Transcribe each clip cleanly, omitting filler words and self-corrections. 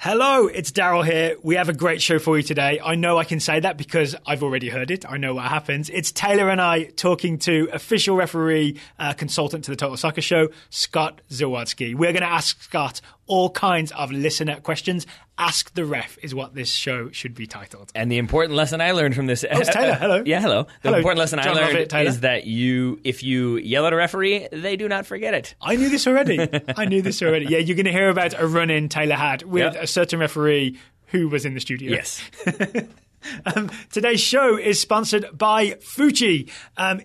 Hello, it's Daryl here. We have a great show for you today. I know I can say that because I've already heard it. I know what happens. It's Taylor and I talking to official referee consultant to the Total Soccer Show, Scott Zawadzki. We're going to ask Scott all kinds of listener questions. Ask the Ref is what this show should be titled. And the important lesson I learned from this... Oh, it's Taylor. Hello. Yeah, hello. The important lesson I learned is that if you yell at a referee, they do not forget it. I knew this already. Yeah, you're going to hear about a run-in Taylor had with a certain referee who was in the studio. Yes. Today's show is sponsored by Fuji.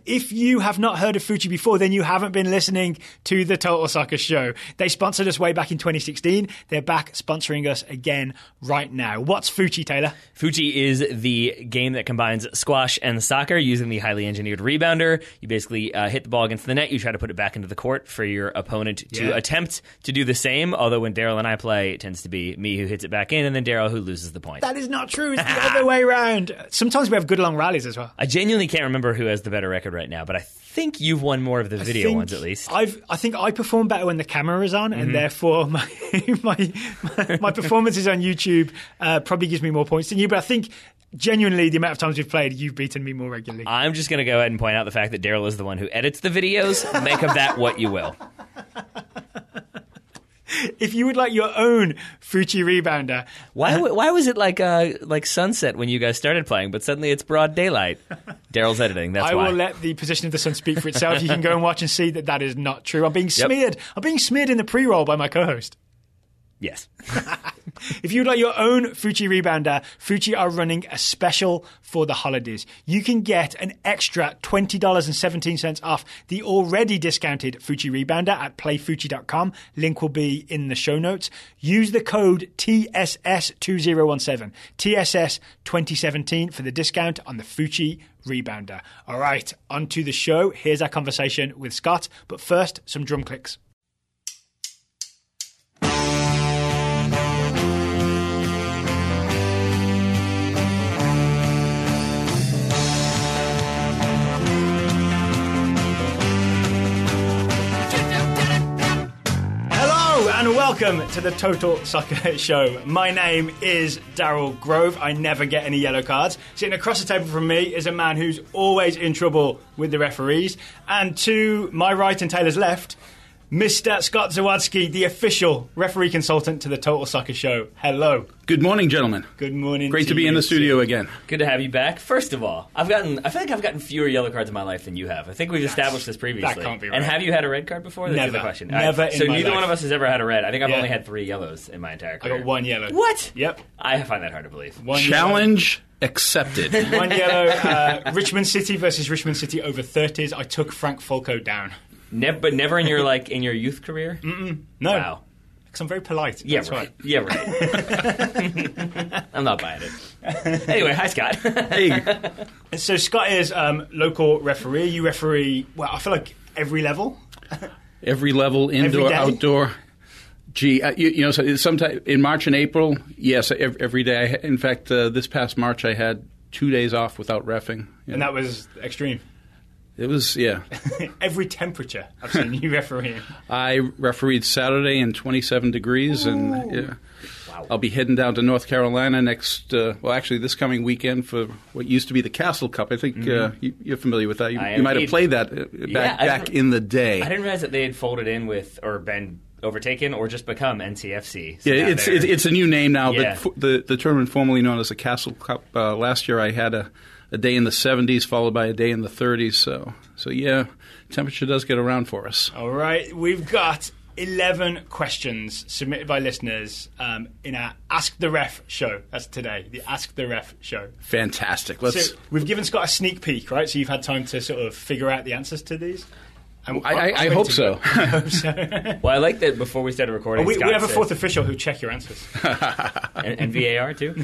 If you have not heard of Fuji before, then you haven't been listening to the Total Soccer Show. They sponsored us way back in 2016. They're back sponsoring us again right now. What's Fuji, Taylor? Fuji is the game that combines squash and soccer using the highly engineered rebounder. You basically hit the ball against the net. You try to put it back into the court for your opponent to attempt to do the same. Although when Daryl and I play, it tends to be me who hits it back in and then Daryl who loses the point. That is not true. It's the other way around. Sometimes we have good long rallies as well. I genuinely can't remember who has the better record right now, but I think you've won more of the video ones at least. I think I perform better when the camera is on, and therefore my performances on YouTube probably gives me more points than you. But I think genuinely the amount of times we've played, you've beaten me more regularly. I'm just going to go ahead and point out the fact that Daryl is the one who edits the videos. Make of that what you will. If you would like your own Fuji rebounder... Why was it like sunset when you guys started playing, but suddenly it's broad daylight? Daryl's editing, that's why. I will let the position of the sun speak for itself. You can go and watch and see that is not true. I'm being smeared. I'm being smeared in the pre-roll by my co-host. Yes. If you'd like your own Fuji rebounder, Fuji are running a special for the holidays. You can get an extra $20.17 off the already discounted Fuji rebounder at playfuji.com. Link will be in the show notes. Use the code TSS2017, TSS 2017 for the discount on the Fuji rebounder. All right, on to the show. Here's our conversation with Scott. But first, some drum clicks. And welcome to the Total Soccer Show. My name is Daryl Grove. I never get any yellow cards. Sitting across the table from me is a man who's always in trouble with the referees. And to my right and Taylor's left, Mr. Scott Zawadzki, the official referee consultant to the Total Soccer Show. Hello. Good morning, gentlemen. Good morning. Great to be in the studio again. Good to have you back. First of all, I feel like I've gotten fewer yellow cards in my life than you have. I think we've established this previously. That can't be right. And have you had a red card before? That's the question. Never. So neither one of us has ever had a red. I think I've only had 3 yellows in my entire career. I got 1 yellow. What? Yep. I find that hard to believe. Challenge accepted. 1 yellow. Richmond City versus Richmond City over 30s. I took Frank Folco down. But never in your in your youth career? Mm-mm. No. Wow. Because I'm very polite. Yeah, That's right. Yeah, right. I'm not buying it. Anyway, hi, Scott. Hey. So Scott is local referee. You referee, well, I feel like every level. Every level, indoor, outdoor. Gee, so sometime in March and April, yes, every day. In fact, this past March I had 2 days off without reffing. And that was extreme. It was, yeah. Every temperature I've seen you refereeing. I refereed Saturday in 27 degrees, and Wow. I'll be heading down to North Carolina next, this coming weekend for what used to be the Castle Cup. I think you're familiar with that. You might have played that back in the day. I didn't realize that they had folded in with or been overtaken or just become NCFC. So yeah, it's a new name now, yeah. but the tournament formerly known as the Castle Cup. Last year I had a day in the 70s followed by a day in the 30s. So yeah, temperature does get around for us. All right, we've got 11 questions submitted by listeners in our Ask the Ref show. That's today, the Ask the Ref show. Fantastic. So we've given Scott a sneak peek, right? So you've had time to sort of figure out the ansans to these? I hope so. I hope so. Well, I like that before we started recording, we have a fourth official who check your answers. and VAR too.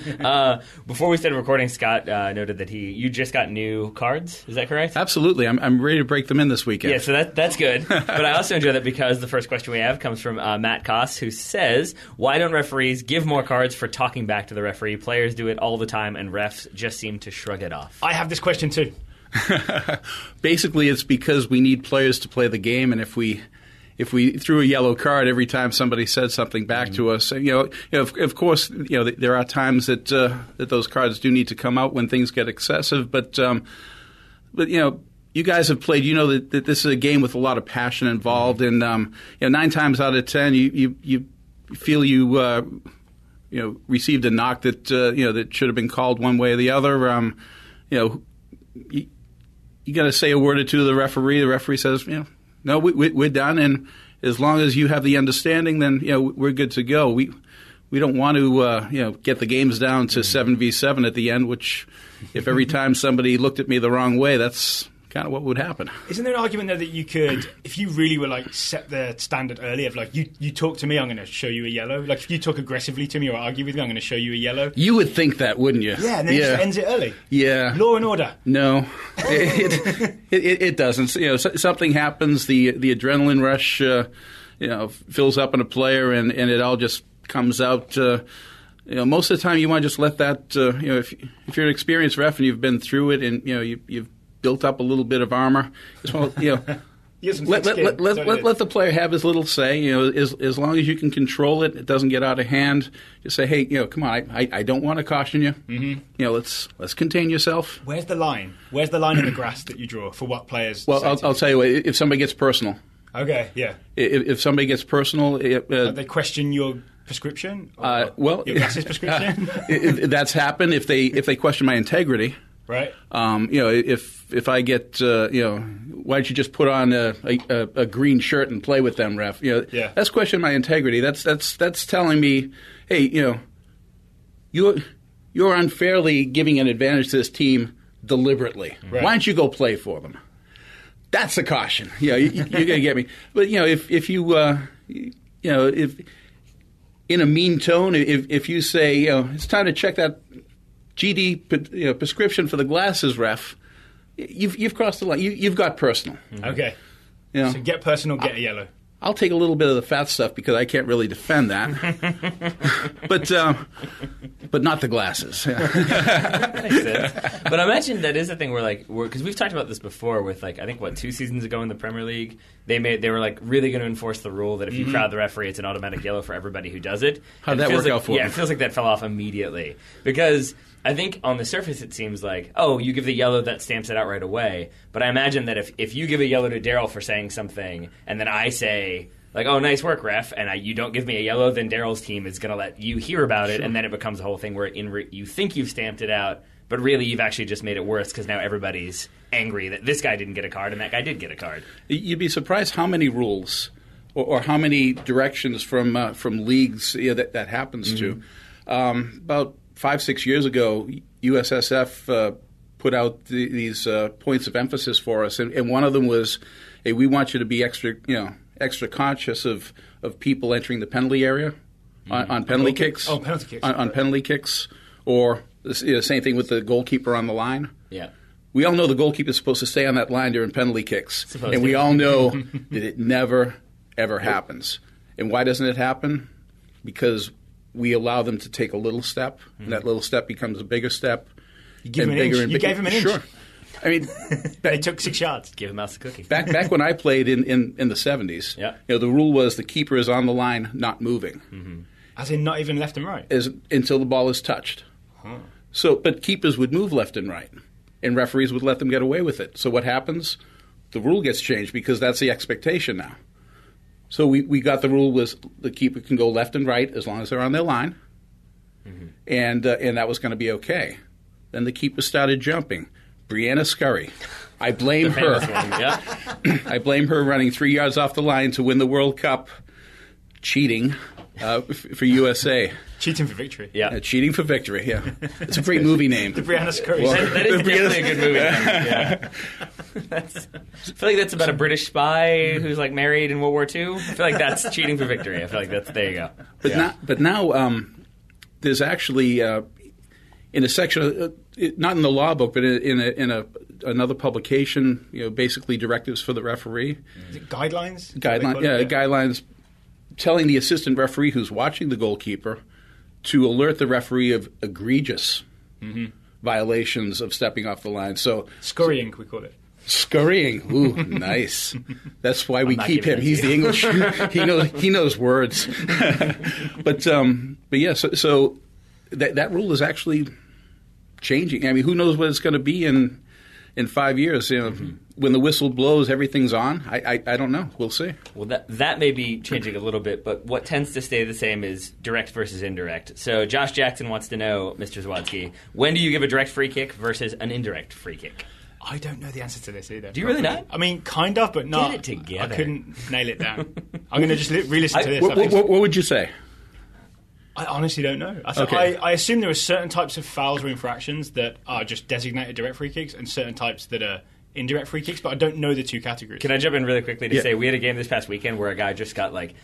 Before we started recording, Scott noted that you just got new cards. Is that correct? Absolutely. I'm ready to break them in this weekend. Yeah, so that's good. But I also enjoy that because the first question we have comes from Matt Koss, who says, why don't referees give more cards for talking back to the referee? Players do it all the time, and refs just seem to shrug it off. I have this question too. Basically, it's because we need players to play the game, and if we if we threw a yellow card every time somebody said something back to us. Of course, there are times that those cards do need to come out when things get excessive. But you guys have played. You know that this is a game with a lot of passion involved, and 9 times out of 10, you feel you received a knock that that should have been called one way or the other. You got to say a word or two to the referee. The referee says, no, we're done, and as long as you have the understanding, then we're good to go. We don't want to get the games down to 7v7 at the end, which if every time somebody looked at me the wrong way, that's kind of what would happen. Isn't there an argument there that you could, if you really were set the standard early of you talk to me, I'm going to show you a yellow. Like if you talk aggressively to me or argue with me, I'm going to show you a yellow. You would think that, wouldn't you? Yeah, and then it just ends it early. Yeah. Law and order. No, it doesn't. Something happens. The adrenaline rush, fills up in a player, and it all just comes out. Most of the time, you want to just let that. If you're an experienced ref and you've been through it, and you've built up a little bit of armor, just want let the player have his little say. As long as you can control it, it doesn't get out of hand. Just say, hey, come on, I don't want to caution you. Mm-hmm. Let's contain yourself. Where's the line? Where's the line in the grass that you draw for what players? Well, I'll tell you what. If somebody gets personal. Okay. Yeah. If somebody gets personal, they question your prescription. Your glasses prescription. That's happened. If they question my integrity. Right. If I get, why don't you just put on a green shirt and play with them, ref? That's questioning my integrity. That's telling me, hey, you're unfairly giving an advantage to this team deliberately. Right. Why don't you go play for them? That's a caution. You're going to get me. But if in a mean tone, if you say, it's time to check that GD prescription for the glasses, ref, you've crossed the line. You've got personal. Mm-hmm. Okay. So get personal, get a yellow. I'll take a little bit of the fat stuff because I can't really defend that. but not the glasses. That makes sense. But I imagine that is the thing where because we've talked about this before with I think 2 seasons ago in the Premier League, they were really going to enforce the rule that if you crowd the referee, it's an automatic yellow for everybody who does it. How'd that work out for them? Yeah, it feels like that fell off immediately because I think on the surface it seems like, you give the yellow, that stamps it out right away. But I imagine that if you give a yellow to Daryl for saying something, and then I say, oh, nice work, ref, and you don't give me a yellow, then Daryl's team is going to let you hear about it, and then it becomes a whole thing where you think you've stamped it out, but really you've actually just made it worse because now everybody's angry that this guy didn't get a card and that guy did get a card. You'd be surprised how many rules or how many directions from leagues that happens to. About 5-6 years ago, USSF put out these points of emphasis for us, and one of them was, hey, we want you to be extra conscious of people entering the penalty area on penalty kicks. Oh, penalty kicks. On penalty kicks, or same thing with the goalkeeper on the line. Yeah. We all know the goalkeeper is supposed to stay on that line during penalty kicks, and we all know that it never, ever happens. And why doesn't it happen? Because we allow them to take a little step, and that little step becomes a bigger step. You give him an inch. You gave him an inch. Sure. I mean, they took 6 yards. Give him out the cookie. Back when I played in the 70s, the rule was the keeper is on the line, not moving. Mm-hmm. As in not even left and right? Until the ball is touched. Huh. But keepers would move left and right, and referees would let them get away with it. So what happens? The rule gets changed because that's the expectation now. So we got the rule was the keeper can go left and right as long as they're on their line, and that was going to be okay. Then the keeper started jumping. Brianna Scurry. I blame her. I blame her running 3 yards off the line to win the World Cup, cheating for USA. Cheating for victory. Yeah. Cheating for victory, yeah. It's a great movie name. The Brianna Scurry. Well, that is definitely a good movie name. Yeah. I feel like that's about a British spy who's married in World War II. I feel like that's cheating for victory. I feel like there you go. But now there's actually in a section, not in the law book, but in another publication, basically directives for the referee. Is it guidelines? Guidelines telling the assistant referee who's watching the goalkeeper to alert the referee of egregious violations of stepping off the line. So scurrying, we call it. Scurrying. Ooh, nice. That's why we keep him. He's the English. He knows words. But yeah. So that rule is actually changing. I mean, who knows what it's going to be in 5 years? You know, when the whistle blows, everything's on. I don't know. We'll see. Well, that may be changing a little bit, but what tends to stay the same is direct versus indirect. So Josh Jackson wants to know, Mr. Zawadzki, when do you give a direct free kick versus an indirect free kick? I don't know the answer to this either. Do you really not? I mean, kind of, but not. Get it together. I couldn't nail it down. I'm going to just re-listen to this. What would you say? I honestly don't know. I assume there are certain types of fouls or infractions that are just designated direct free kicks and certain types that are indirect free kicks, but I don't know the two categories. Can I jump in really quickly to say we had a game this past weekend where a guy just got like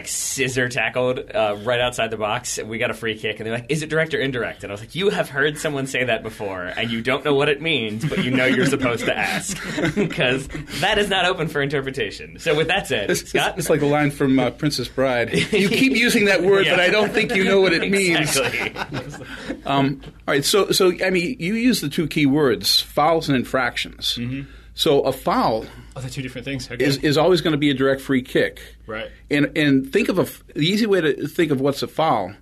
scissor tackled right outside the box, and we got a free kick, and they're like, is it direct or indirect? And I was like, you have heard someone say that before, and you don't know what it means, but you know you're supposed to ask, because that is not open for interpretation. So with that said, Scott? It's like a line from Princess Bride. You keep using that word, but I don't think you know what it means. Exactly. All right, so I mean, you use the two key words, fouls and infractions. So a foul they're two different things. Okay. is always going to be a direct free kick. Right. And think of the easy way to think of what's a foul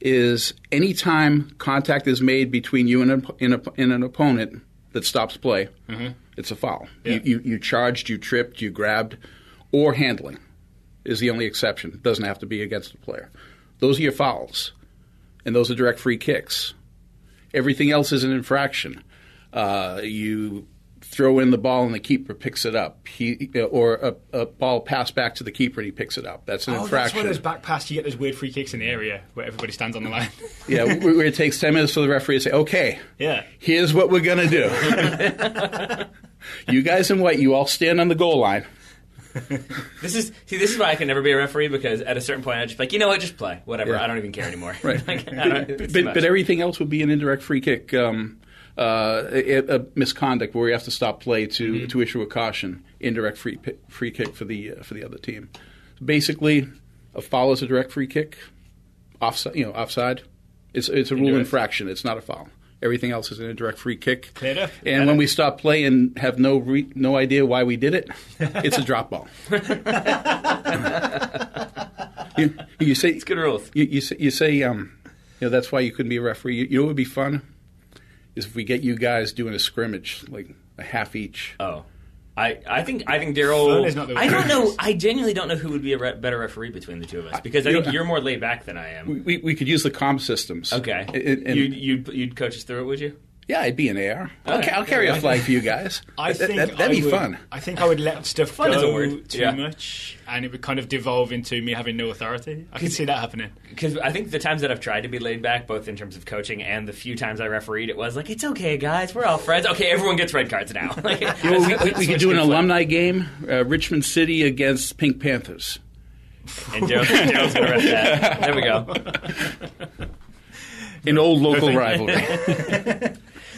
is any time contact is made between you and an opponent that stops play, it's a foul. Yeah. You charged, you tripped, you grabbed, or handling is the only exception. It doesn't have to be against the player. Those are your fouls, and those are direct free kicks. Everything else is an infraction. You throw in the ball and the keeper picks it up. Or a ball passed back to the keeper and he picks it up. That's an infraction. That's why those back pass, you get those weird free kicks in the area where everybody stands on the line. Yeah, where it takes 10 minutes for the referee to say, okay, here's what we're going to do. You guys in white, you all stand on the goal line. This is why I can never be a referee, because at a certain point I just be like, you know what, just play. Whatever, I don't even care anymore. Right. But everything else would be an indirect free kick. A misconduct where you have to stop play to issue a caution, indirect free kick for the other team. Basically, a foul is a direct free kick. Offside. It's a rule infraction. It's not a foul. Everything else is an indirect free kick. And when we stop play and have no idea why we did it, it's a drop ball. You say it's good rules. You say that's why you couldn't be a referee. You know what would be fun is if we get you guys doing a scrimmage, like a half each. Oh. I think Daryl. I don't know. I genuinely don't know who would be a better referee between the two of us, because I think you're more laid back than I am. We could use the comm systems. Okay. You'd coach us through it, would you? Yeah, I'd be an AR. I'll carry a flag for you guys. That'd be fun. I think I would let stuff fun go too much, and it would kind of devolve into me having no authority. I can see that happening. Because I think the times that I've tried to be laid back, both in terms of coaching and the few times I refereed, it was like, it's okay, guys, we're all friends. Okay, everyone gets red cards now. We could do an alumni game, Richmond City against Pink Panthers. And Daryl's going to ref that. There we go. An old local rivalry.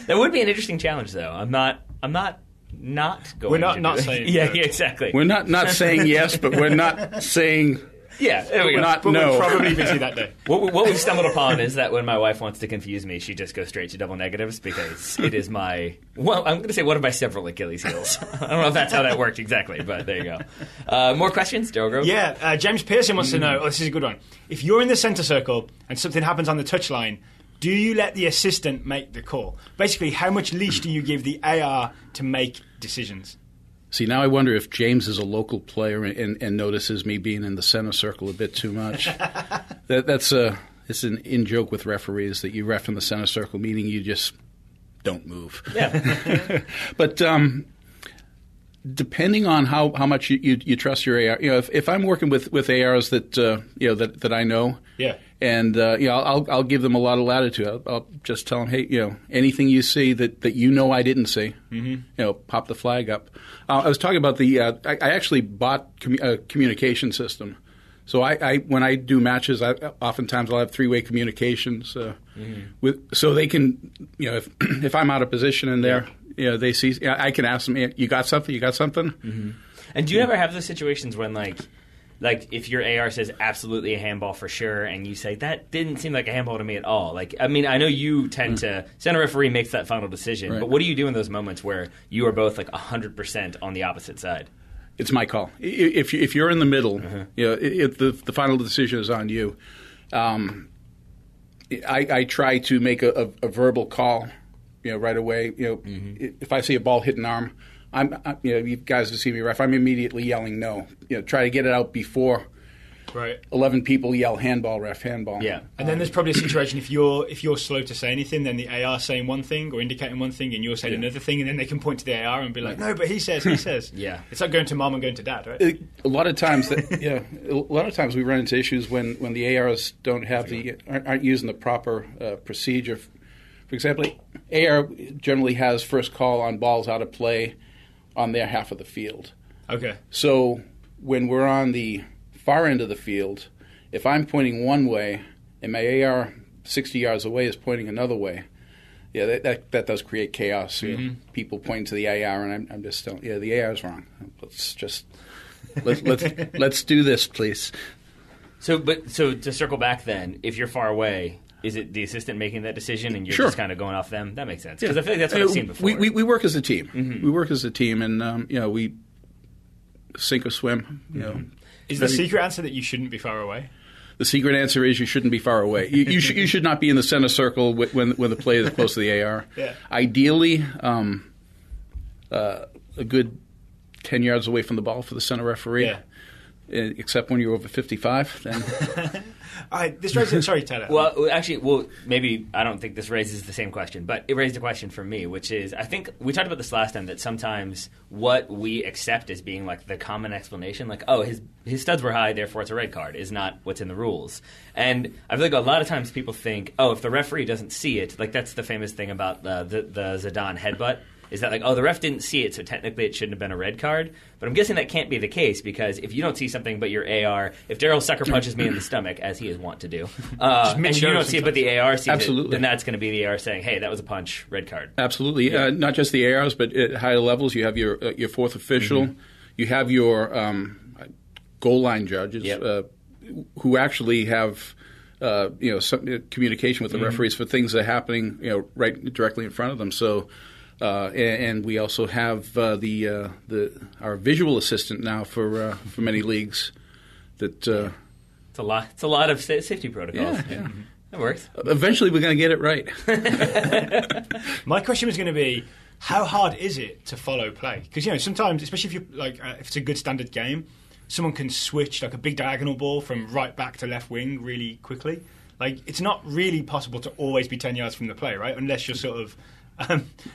That would be an interesting challenge, though. I'm not going. We're not saying. Yeah, exactly. We're not saying yes, but we're not saying. Yeah, there we go. Not but no. We're probably busy that day. What we've stumbled upon is that when my wife wants to confuse me, she just goes straight to double negatives, because it is I'm going to say one of my several Achilles heels. I don't know if that's how that worked exactly, but there you go. More questions, Daryl Grove? Yeah, James Pearson wants to know. Oh, this is a good one. If you're in the centre circle and something happens on the touchline, do you let the assistant make the call? Basically, how much leash do you give the AR to make decisions? See, now I wonder if James is a local player and notices me being in the center circle a bit too much. It's an in-joke with referees that you ref in the center circle, meaning you just don't move. Yeah. But depending on how much you trust your AR, if I'm working with ARs that I know, and I'll give them a lot of latitude. I'll just tell them, hey, anything you see that I didn't see, pop the flag up. I was talking about I actually bought a communication system. So when I do matches, oftentimes I'll have three-way communications so they can, if I'm out of position in there, they see. I can ask them, you got something? You got something? Mm-hmm. And do you ever have those situations when, like, like if your AR says absolutely a handball for sure, and you say that didn't seem like a handball to me at all. Like, I mean, I know you tend to center referee makes that final decision, but what do you do in those moments where you are both like 100% on the opposite side? It's my call. If you're in the middle, if the final decision is on you. I try to make a verbal call, right away. If I see a ball hit an arm, you guys have seen me ref. I'm immediately yelling no. Try to get it out before 11 people yell handball, ref, handball. Yeah, and then there's probably a situation if you're slow to say anything, then the AR saying one thing or indicating one thing, and you're saying another thing, and then they can point to the AR and be like, no, but he says. Yeah, it's like going to mom and going to dad, right? A lot of times, we run into issues when the ARs don't have aren't using the proper procedure. For example, AR generally has first call on balls out of play on their half of the field. Okay. So when we're on the far end of the field, if I'm pointing one way and my AR 60 yards away is pointing another way, that does create chaos. People pointing to the AR, and I'm just telling, the AR's wrong. Let's do this, please. So to circle back, then, if you're far away, is it the assistant making that decision, and you're just kind of going off them? That makes sense, because I feel like that's what I've seen before. We work as a team. We work as a team, and we sink or swim. Is the secret answer that you shouldn't be far away? The secret answer is you shouldn't be far away. You should not be in the center circle when the play is close to the AR. Yeah. Ideally, a good 10 yards away from the ball for the center referee. Yeah. Except when you're over 55, then. All right, this raises. Sorry, Tyler. Well, maybe I don't think this raises the same question, but it raised a question for me, which is I think we talked about this last time that sometimes what we accept as being like the common explanation, like his studs were high, therefore it's a red card, is not what's in the rules. And I feel like a lot of times people think, if the referee doesn't see it, like that's the famous thing about the Zidane headbutt. Is that like, the ref didn't see it, so technically it shouldn't have been a red card? But I'm guessing that can't be the case, because if you don't see something but your AR, if Daryl Sucker punches me in the stomach, as he is wont to do, and you don't see it but the AR sees it, then that's going to be the AR saying, hey, that was a punch, red card. Absolutely. Yeah. Not just the ARs, but at higher levels, you have your fourth official, you have your goal line judges who actually have some communication with the referees for things that are happening right directly in front of them. So. And we also have our visual assistant now for many leagues. It's a lot of safety protocols. Yeah. That works. Eventually, we're going to get it right. My question was going to be, how hard is it to follow play? Because sometimes, especially if you if it's a good standard game, someone can switch like a big diagonal ball from right back to left wing really quickly. Like it's not really possible to always be 10 yards from the play, right? Unless you're sort of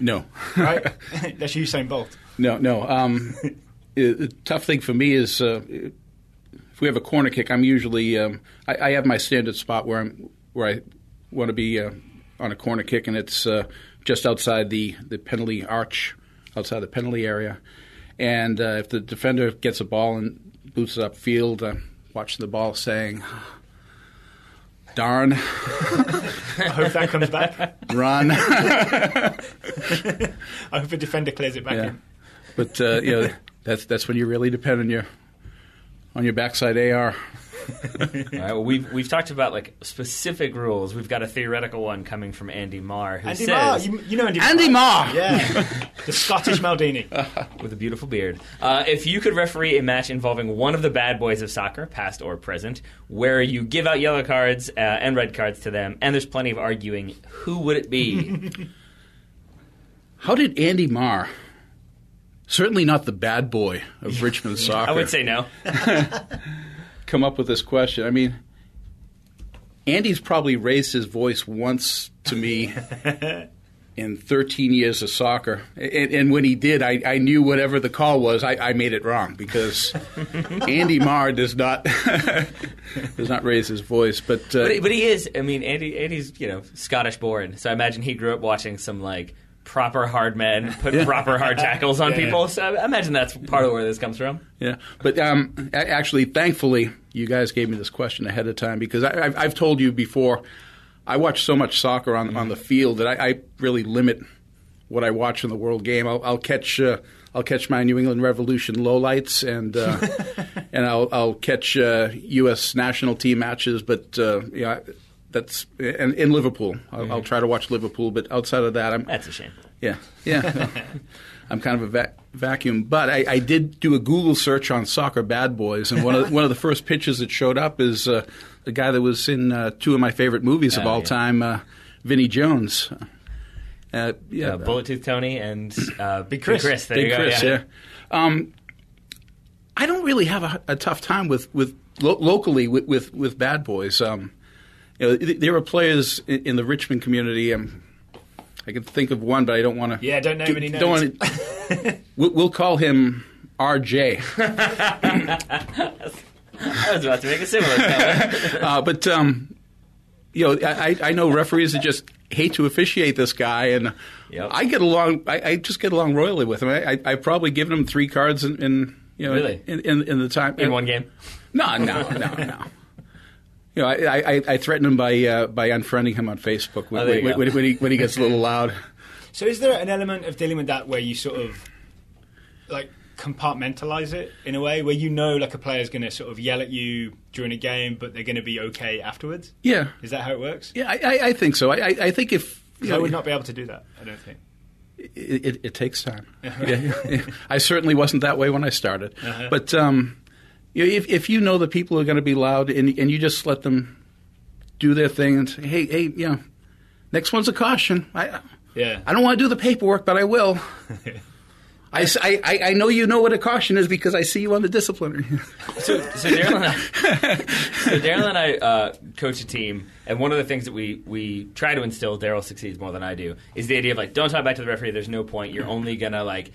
no. Right? That's Usain Bolt. No. The tough thing for me is if we have a corner kick, I'm usually I have my standard spot where I want to be on a corner kick, and it's just outside the penalty arch, outside the penalty area. And if the defender gets a ball and boots it upfield, I'm watching the ball saying, darn. I hope that comes back. Run. I hope a defender clears it back in. But that's when you really depend on your backside AR. All right, well, we've talked about like specific rules. We've got a theoretical one coming from Andy Marr, who Andy says, Marr, you know Andy Marr, yeah, the Scottish Maldini with a beautiful beard. If you could referee a match involving one of the bad boys of soccer, past or present, where you give out yellow cards and red cards to them, and there's plenty of arguing, who would it be? How did Andy Marr? Certainly not the bad boy of Richmond soccer. I would say no. Come up with this question. I mean, Andy's probably raised his voice once to me in 13 years of soccer. And when he did, I knew whatever the call was, I made it wrong, because Andy Marr does not raise his voice. But he is. I mean, Andy's Scottish born, so I imagine he grew up watching some like proper hard men put proper hard tackles on people. So I imagine that's part of where this comes from. Yeah, but actually, thankfully, you guys gave me this question ahead of time, because I've told you before, I watch so much soccer on the field that I really limit what I watch in the World Game. I'll catch my New England Revolution lowlights, and and I'll catch U.S. national team matches. But that's and in Liverpool. I'll try to watch Liverpool. But outside of that, that's a shame. Yeah. I'm kind of a vacuum. But I did do a Google search on soccer bad boys, and one of the first pictures that showed up is the guy that was in two of my favorite movies of all time, Vinnie Jones. Bullet Tooth Tony and Big Chris. There you go. Yeah. I don't really have a tough time with locally with bad boys. There are players in the Richmond community. I can think of one, but I don't want to. Yeah, don't name any names. We'll call him RJ. I was about to make a similar comment. But I know referees that just hate to officiate this guy, and I get along. I just get along royally with him. I've probably given him 3 cards in really? in the time in one game. No. I threaten him by unfriending him on Facebook when he gets a little loud. So is there an element of dealing with that where you sort of like compartmentalize it in a way where like a player's going to sort of yell at you during a game, but they're going to be okay afterwards? Yeah. Is that how it works? Yeah, I think so. I think if I would not be able to do that. I don't think. It takes time. I certainly wasn't that way when I started, but. If you know that people are going to be loud and you just let them do their thing and say, hey, next one's a caution. I don't want to do the paperwork, but I will. I know you know what a caution is because I see you on the disciplinary. So Daryl and I coach a team, and one of the things that we try to instill, Daryl succeeds more than I do, is the idea of don't talk back to the referee. There's no point. You're only going to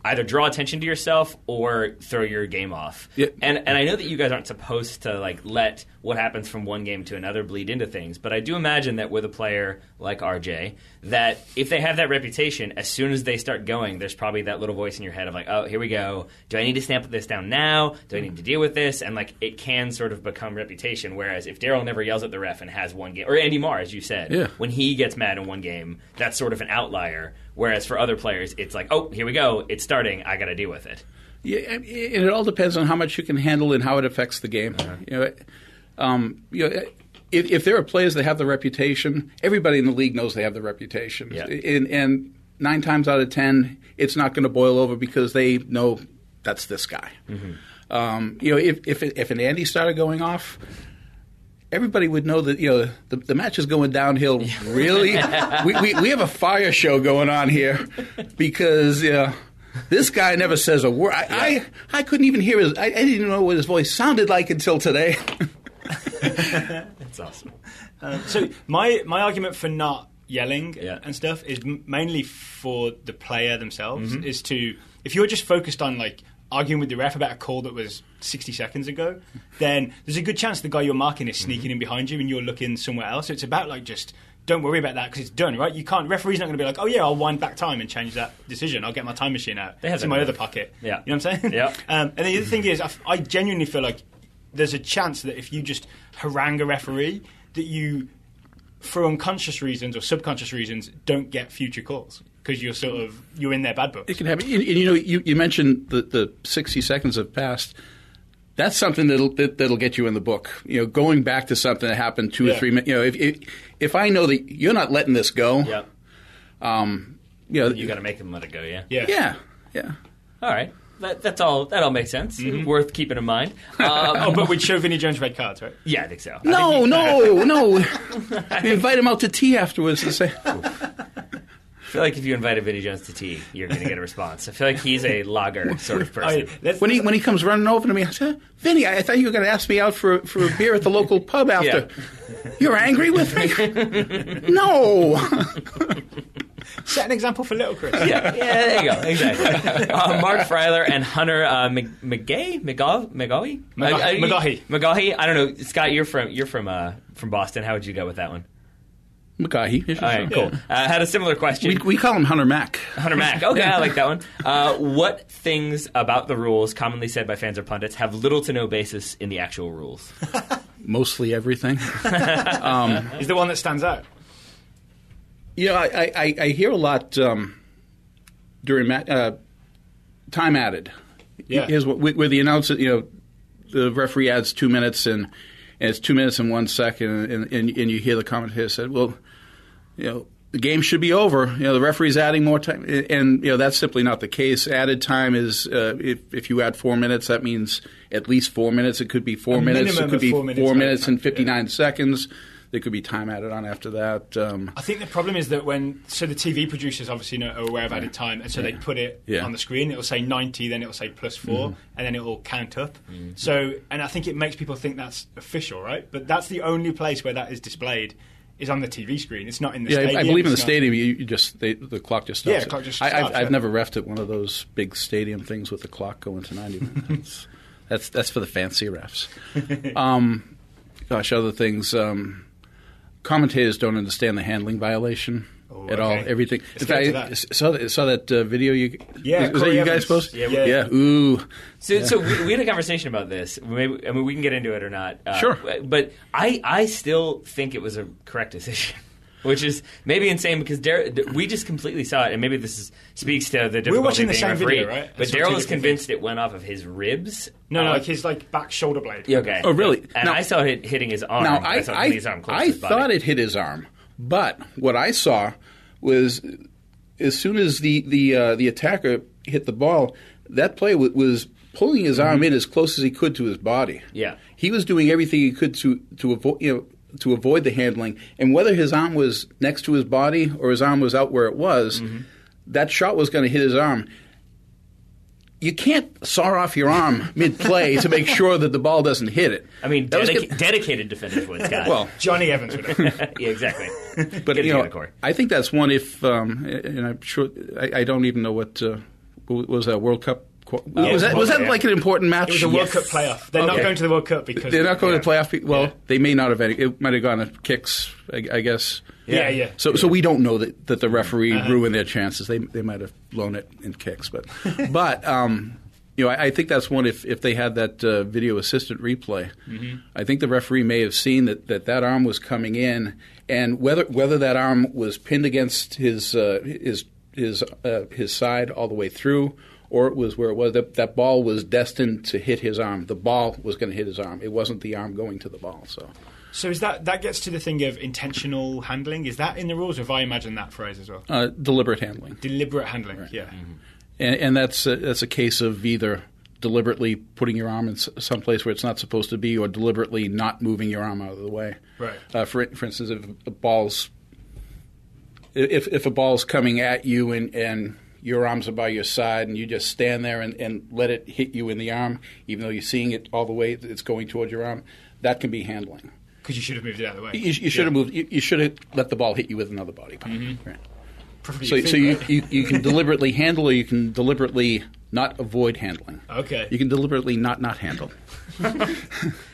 either draw attention to yourself or throw your game off. Yeah. And I know that you guys aren't supposed to let what happens from one game to another bleed into things, but I do imagine that with a player like RJ, that if they have that reputation, as soon as they start going, there's probably that little voice in your head of oh, here we go. Do I need to stamp this down now? Do I need to deal with this? And it can sort of become reputation, whereas if Daryl never yells at the ref and has one game, or Andy Marr, as you said, when he gets mad in one game, that's sort of an outlier. Whereas for other players, it's oh, here we go, it's starting, I got to deal with it. Yeah, and it all depends on how much you can handle and how it affects the game. If there are players that have the reputation, everybody in the league knows they have the reputation. Yeah. And 9 times out of 10, it's not going to boil over because they know that's this guy. Mm-hmm. If an Andy started going off, everybody would know that the match is going downhill. Really, we have a fire show going on here because this guy never says a word. I couldn't even hear his. I didn't even know what his voice sounded like until today. That's awesome. So my argument for not yelling and stuff is mainly for the player themselves. Mm-hmm. Is to if you're just focused on arguing with the ref about a call that was 60 seconds ago, then there's a good chance the guy you're marking is sneaking in behind you and you're looking somewhere else. So it's about just don't worry about that because it's done, right? You can't. Referee's not going to be oh yeah, I'll wind back time and change that decision. I'll get my time machine out. It's in my other pocket. Yeah, you know what I'm saying? Yeah. And the other thing is, I genuinely feel like there's a chance that if you just harangue a referee, that you, for unconscious reasons or subconscious reasons, don't get future calls. Because you're in their bad books. It can happen. You mentioned the 60 seconds have passed. That's something that'll get you in the book. Going back to something that happened 2 or 3 minutes. If I know that you're not letting this go, you got to make them let it go. Yeah. All right. That all makes sense. Mm-hmm. Worth keeping in mind. But we'd show Vinnie Jones red cards, right? Yeah, I think so. No. We invite him out to tea afterwards and say. I feel like if you invited Vinnie Jones to tea, you're going to get a response. I feel like he's a lager sort of person. When he comes running over to me, I say, Vinnie, I thought you were going to ask me out for a beer at the local pub after. Yeah. You're angry with me? No. Set an example for little Chris. Yeah, there you go. Exactly. Mark Freiler and Hunter McGaughy. I don't know. Scott, you're from Boston. How would you go with that one? McGaughy. All right, cool. Had a similar question. We call him Hunter Mac. Hunter Mac. Okay, I like that one. What things about the rules, commonly said by fans or pundits, have little to no basis in the actual rules? Mostly everything. Is the one that stands out? I hear a lot during time added. Yeah. Here's where the announcer, the referee adds 2 minutes and it's 2 minutes and 1 second, and you hear the commentator said, well, the game should be over. The referee's adding more time, and that's simply not the case. Added time is if you add 4 minutes, that means at least 4 minutes. It could be 4 minutes. It could be 4 minutes and 59 seconds. There could be time added on after that. I think the problem is that the TV producers obviously are aware of added time, and so they put it on the screen. It'll say 90, then it'll say +4, and then it will count up. So, and I think it makes people think that's official, right? But that's the only place where that is displayed. Is on the TV screen. It's not in the stadium. I believe in the stadium, the clock just stops. Yeah, the clock just stops. I've never refed at one of those big stadium things with the clock going to 90. That's for the fancy refs. Other things. Commentators don't understand the handling violation at all. Everything. In fact, I saw that video. Was that you guys posted? Yeah. Ooh. So we had a conversation about this. Maybe, we can get into it or not. Sure. But I still think it was a correct decision, which is maybe insane because we just completely saw it, and maybe this speaks to the difficulty we're watching the being same a referee. Video, right? But Daryl is convinced it went off of his ribs. No, like his back shoulder blade. Okay. Oh, really? And I saw it hitting his arm. Now, I saw his arm close to his body. thought it hit his arm, but what I saw was as soon as the attacker hit the ball, that player was pulling his arm in as close as he could to his body. Yeah. He was doing everything he could to avoid to avoid the handling, and whether his arm was next to his body or his arm was out where it was, that shot was going to hit his arm. You can't saw off your arm mid-play to make sure that the ball doesn't hit it. I mean, dedicated defenders would, Scott. Well, Johnny Evans would have. Yeah, exactly. But I think that's one if, and I'm sure I don't even know what was that World Cup. Was that like an important match? It was a World Cup playoff. They're not going to the World Cup because they're not going to the playoff. Well, they may not have. It might have gone to kicks, I guess. Yeah. So we don't know that the referee ruined their chances. They might have blown it in kicks, but I think that's one if they had that video assistant replay. I think the referee may have seen that arm was coming in, and whether that arm was pinned against his side all the way through, or it was where it was that ball was destined to hit his arm. The ball was going to hit his arm. It wasn't the arm going to the ball. So is that gets to the thing of intentional handling? Is that in the rules, or have I imagined that phrase as well? Deliberate handling. Deliberate handling, right. Yeah. And that's a case of either deliberately putting your arm in some place where it's not supposed to be, or deliberately not moving your arm out of the way. Right. For instance, if a ball's coming at you and your arms are by your side, and you just stand there and let it hit you in the arm, even though you're seeing it all the way it's going towards your arm, that can be handling. Because you should have moved it out of the way. You should have moved. You should have let the ball hit you with another body part. Right. So you can deliberately handle, or you can deliberately not avoid handling. Okay. You can deliberately not handle.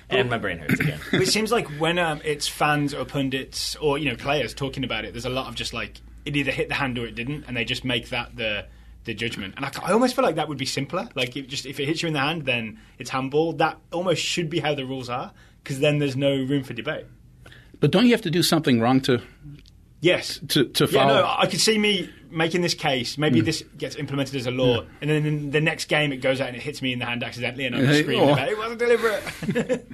And my brain hurts again. It seems like when it's fans or pundits or players talking about it, there's a lot of just like it either hit the hand or it didn't, and they just make that the judgment. And I almost feel like that would be simpler. Like if it hits you in the hand, then it's handball. That almost should be how the rules are, because then there's no room for debate. But don't you have to do something wrong to? Yes. To foul? Yeah, no, I could see me making this case. Maybe this gets implemented as a law, and then in the next game it goes out and it hits me in the hand accidentally, and I'm screaming about it wasn't deliberate.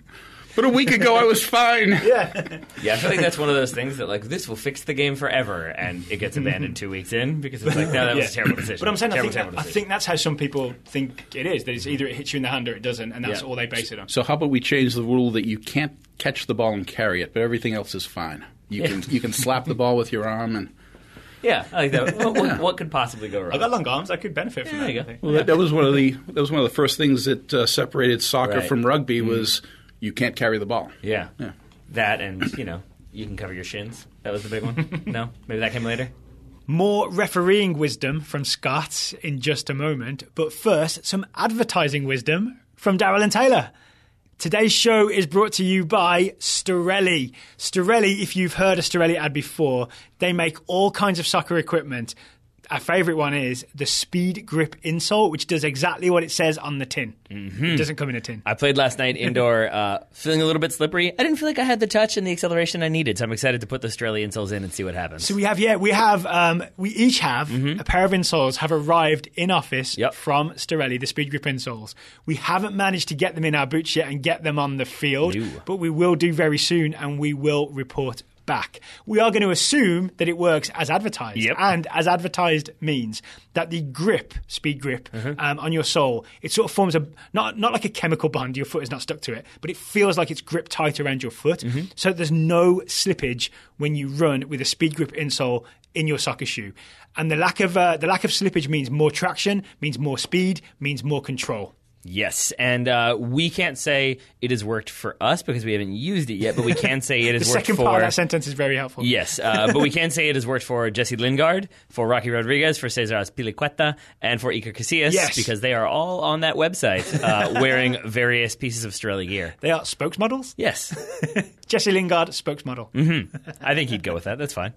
But a week ago I was fine. Yeah. Yeah, I feel like that's one of those things that this will fix the game forever, and it gets abandoned 2 weeks in because it's like, no, that was a terrible decision. But I'm saying I think that's how some people think it is. That it's either it hits you in the hand or it doesn't, and that's all they base it on. So how about we change the rule that you can't catch the ball and carry it, but everything else is fine. You can slap the ball with your arm and. Yeah, I like that. What could possibly go wrong? I've got long arms. I could benefit from that. There you go. Well, that was one of the first things that separated soccer from rugby was you can't carry the ball. Yeah. That and you can cover your shins. That was the big one. No, maybe that came later. More refereeing wisdom from Scott in just a moment, but first some advertising wisdom from Darryl and Taylor. Today's show is brought to you by Storelli. Storelli, if you've heard a Storelli ad before, they make all kinds of soccer equipment. our favourite one is the Speed Grip insole, which does exactly what it says on the tin. Mm-hmm. It doesn't come in a tin. I played last night indoor, feeling a little bit slippery. I didn't feel like I had the touch and the acceleration I needed, so I'm excited to put the Strelly insoles in and see what happens. So we each have a pair of insoles have arrived in office from Strelly, the Speed Grip insoles. We haven't managed to get them in our boots yet and get them on the field, but we will do very soon, and we will report back. We are going to assume that it works as advertised, and as advertised means that the grip, speed grip, on your sole, it sort of forms a not like a chemical bond. Your foot is not stuck to it, but it feels like it's gripped tight around your foot, so there's no slippage when you run with a Speed Grip insole in your soccer shoe. And the lack of slippage means more traction, means more speed, means more control. Yes, and we can't say it has worked for us because we haven't used it yet, but we can say it has worked for... The second part of that sentence is very helpful. Yes, but we can say it has worked for Jesse Lingard, for Rocky Rodriguez, for Cesar Azpilicueta, and for Iker Casillas, because they are all on that website wearing various pieces of Strelly gear. They are spokesmodels? Yes. Jesse Lingard, spokesmodel. I think he'd go with that. That's fine.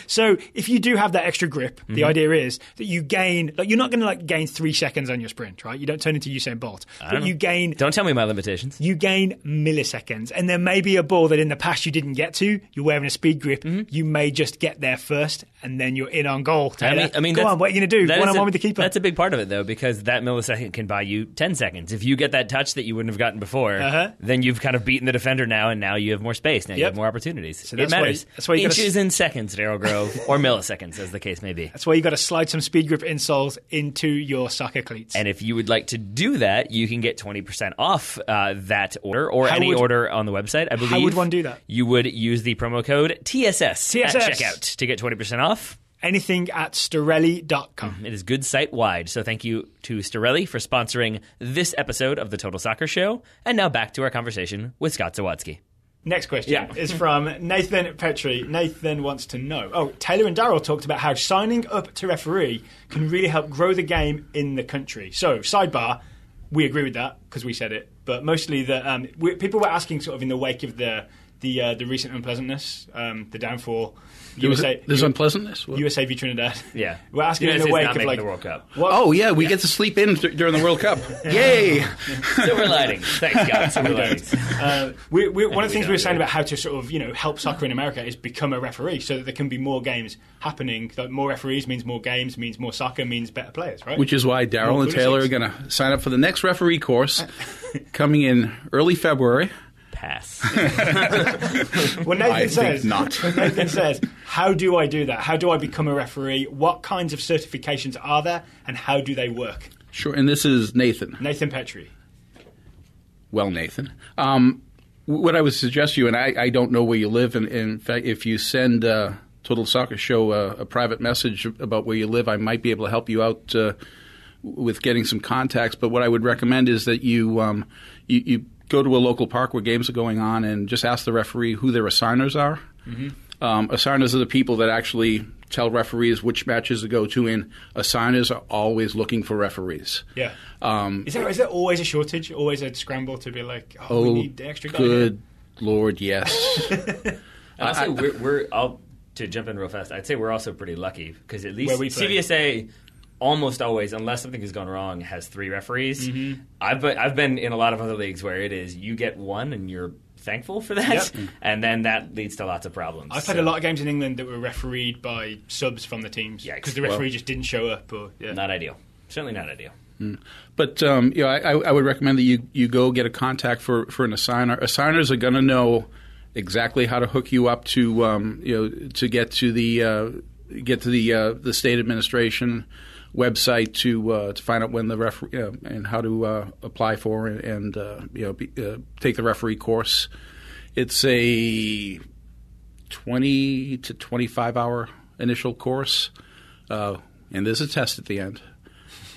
So if you do have that extra grip, the idea is that you gain... Like, you're not going to gain 3 seconds on your sprint, right? You don't turn into Usain Bolt. But you gain... Don't tell me my limitations. You gain milliseconds. And there may be a ball that in the past you didn't get to. You're wearing a speed grip. You may just get there first, and then you're in on goal. I mean, go on, what are you going to do? One-on-one with the keeper. That's a big part of it, though, because that millisecond can buy you 10 seconds. If you get that touch that you wouldn't have gotten before, then you've kind of beaten the defender now, and now you have more space. Now you have more opportunities. So it matters. That's why Inches in seconds, Daryl Grove, or milliseconds, as the case may be. That's why you got to slide some speed grip insoles into your soccer cleats. And if you would like to do that, you can get 20% off that order or any order on the website, I believe. How would one do that? You would use the promo code TSS at checkout to get 20% off. Anything at Strelly.com. It is good site-wide. So thank you to Strelly for sponsoring this episode of the Total Soccer Show. And now back to our conversation with Scott Zawadzki. Next question is from Nathan Petrie. Nathan wants to know, Taylor and Daryl talked about how signing up to referee can really help grow the game in the country. So, sidebar, we agree with that because we said it, but mostly people were asking sort of in the wake of the recent unpleasantness, the downfall. There's unpleasantness? What? USA v Trinidad. Yeah. We're asking in the wake of the World Cup. We get to sleep in during the World Cup. Yay! Silver linings. Thanks, God. Silver linings. One of the things we were saying about how to sort of help soccer in America is become a referee so that there can be more games happening. Like more referees means more games, means more soccer, means better players, right? Which is why Daryl and Taylor are going to sign up for the next referee course coming in early February. Pass. Well, Nathan think not. Nathan says, how do I do that? How do I become a referee? What kinds of certifications are there, and how do they work? Sure, and this is Nathan. Nathan Petrie. Well, Nathan, what I would suggest to you, and I don't know where you live, and in fact, if you send Total Soccer Show a private message about where you live, I might be able to help you out with getting some contacts. But what I would recommend is that you go to a local park where games are going on and just ask the referee who their assigners are. Assigners are the people that actually tell referees which matches to go to, and assigners are always looking for referees. Yeah. Is there always a shortage, always a scramble to be like, we need the extra guy? Good Lord, yes. I'll say to jump in real fast, I'd say we're also pretty lucky because at least CVSA almost always, unless something has gone wrong, has 3 referees. I've been in a lot of other leagues where it is you get one and you're thankful for that, and then that leads to lots of problems. I've had a lot of games in England that were refereed by subs from the teams because the referee just didn't show up. Not ideal. Certainly not ideal. But I would recommend that you go get a contact for an assigner. Assigners are going to know exactly how to hook you up to to get to the state administration website to find out when the referee and how to apply for and take the referee course. It's a 20 to 25 hour initial course, and there's a test at the end.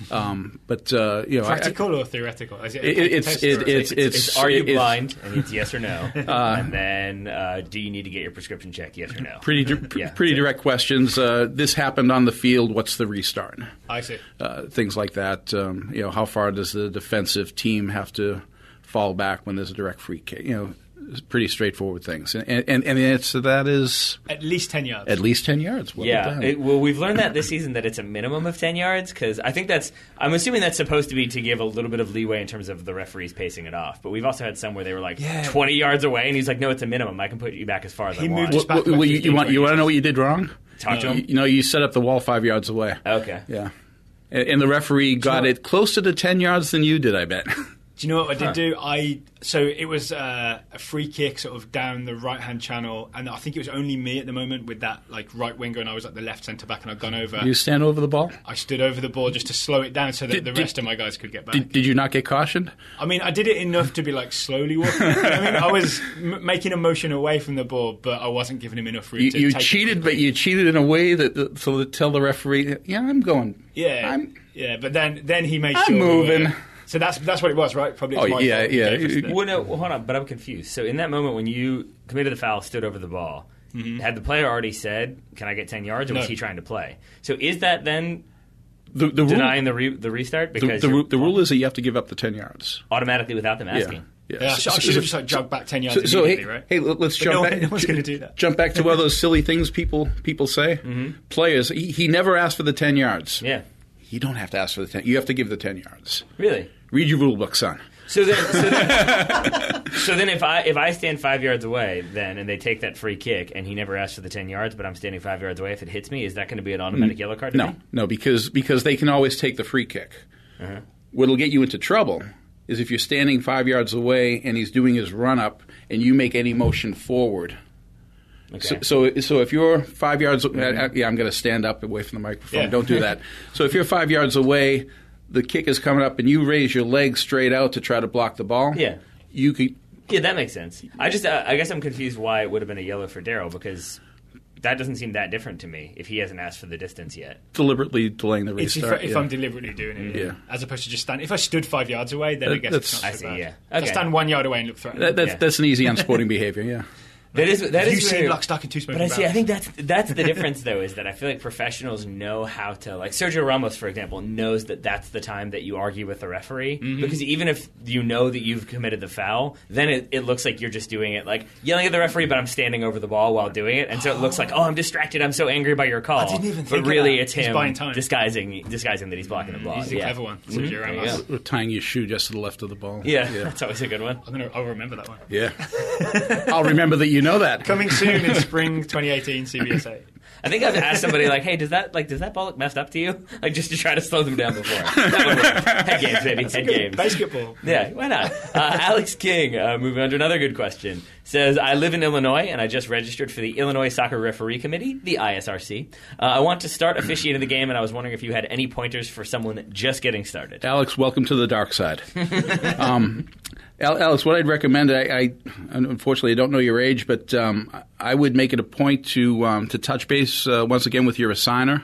Practical or theoretical? It's are you blind? And it's yes or no. And then do you need to get your prescription checked? Yes or no. Pretty direct questions. This happened on the field. What's the restart? I see. Things like that. How far does the defensive team have to fall back when there's a direct free kick? pretty straightforward things, and the answer to that is at least 10 yards. At least 10 yards. Well done. Well, we've learned that this season that it's a minimum of 10 yards because I think I'm assuming that's supposed to be to give a little bit of leeway in terms of the referees pacing it off. But we've also had some where they were like 20 yards away, and he's like, "No, it's a minimum. I can put you back as far as I want." Moved back you want to know what you did wrong? Talk to him. You set up the wall 5 yards away. Okay. Yeah. And the referee got it closer to 10 yards than you did, I bet. Do you know what I did do? So it was a free kick sort of down the right-hand channel, and I think it was only me at the moment with that like right winger, and I was at the left centre-back, and I'd gone over. You stand over the ball? I stood over the ball just to slow it down so that the rest of my guys could get back. Did you not get cautioned? I mean, I did it enough to be like slowly walking. I mean, I was making a motion away from the ball, but I wasn't giving him enough room to you take cheated, but you cheated in a way that so to tell the referee, I'm going. Yeah, but then he made sure I'm moving. So that's what it was, right? Probably. It's my fault. Yeah. Well, hold on, but I'm confused. So in that moment when you committed the foul, stood over the ball, had the player already said, "Can I get 10 yards?" or was he trying to play? So is that then the denying the restart? Because the rule is that you have to give up the 10 yards automatically without them asking. Yeah, I should have just jogged back 10 yards immediately, right? Hey, let's jump back. No one's going to do that. Jump back to one of those silly things people say. Players, he never asked for the 10 yards. Yeah. You don't have to ask for the 10. You have to give the 10 yards. Really? Read your rule book, son. So then if I stand 5 yards away then and they take that free kick and he never asked for the 10 yards but I'm standing 5 yards away, if it hits me, is that going to be an automatic yellow card to me? No, because they can always take the free kick. What'll get you into trouble is if you're standing 5 yards away and he's doing his run-up and you make any motion forward. Okay. So if you're 5 yards, I'm going to stand up away from the microphone. Yeah. Don't do that. So if you're 5 yards away, the kick is coming up, and you raise your leg straight out to try to block the ball. Yeah, you could. Yeah, that makes sense. I guess I'm confused why it would have been a yellow for Darryl because that doesn't seem that different to me if he hasn't asked for the distance yet. Deliberately delaying the restart. If I'm deliberately doing it, as opposed to just standing. If I stood 5 yards away, then I guess it's not so bad. Yeah. Okay. If I stand 1 yard away and look threatening. That's an easy unsporting behavior. Yeah. That is you've seen Lock, Stock, and Two Smoking Barrels. But I think that's the difference, though, is that I feel like professionals know how to, like Sergio Ramos, for example, knows that that's the time that you argue with the referee. Because even if you know that you've committed the foul, then it looks like you're just doing it, like yelling at the referee, but I'm standing over the ball while doing it. And so it looks like, I'm distracted, I'm so angry by your call. I didn't even think but really, of that. it's him disguising that he's blocking the ball. He's a clever one, Sergio Ramos. Or tying your shoe just to the left of the ball. Yeah. That's always a good one. I'll remember that one. Yeah. I'll remember that you know that. Coming soon in spring 2018 CBS8. I think I've asked somebody like, "Hey, does that ball look messed up to you?" Like just to try to slow them down before. Head games, baby. Head games. Basketball. Yeah, why not? Alex King, moving on to another good question, says, "I live in Illinois and I just registered for the Illinois Soccer Referee Committee, the ISRC. I want to start officiating the game, and I was wondering if you had any pointers for someone just getting started." Alex, welcome to the dark side. Alex, what I'd recommend, I unfortunately don't know your age, but I would make it a point to touch base once again with your assigner.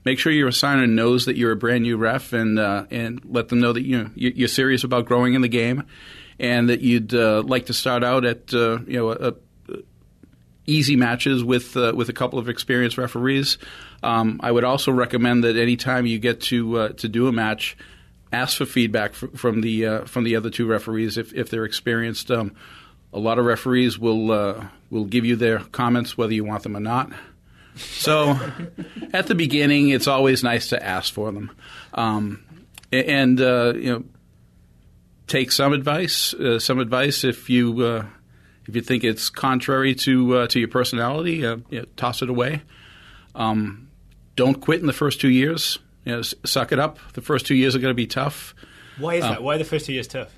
Make sure your assigner knows that you're a brand new ref, and let them know that you're serious about growing in the game, and that you'd like to start out at easy matches with a couple of experienced referees. I would also recommend that anytime you get to do a match, ask for feedback from the other two referees if they're experienced. A lot of referees will give you their comments whether you want them or not. So at the beginning, it's always nice to ask for them, and take some advice. If you think it's contrary to your personality, toss it away. Don't quit in the first 2 years. Suck it up. The first 2 years are going to be tough. Why is that? Why are the first 2 years tough?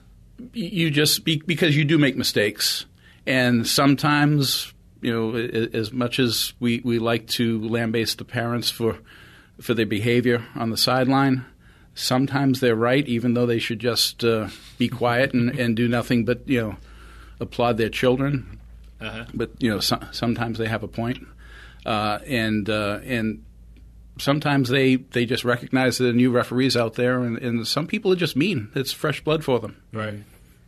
You just because you do make mistakes, and sometimes as much as we like to lambaste the parents for their behavior on the sideline, sometimes they're right, even though they should just be quiet and do nothing but applaud their children. But sometimes they have a point, and sometimes they just recognize that there are new referees out there, and some people are just mean. It's fresh blood for them. Right.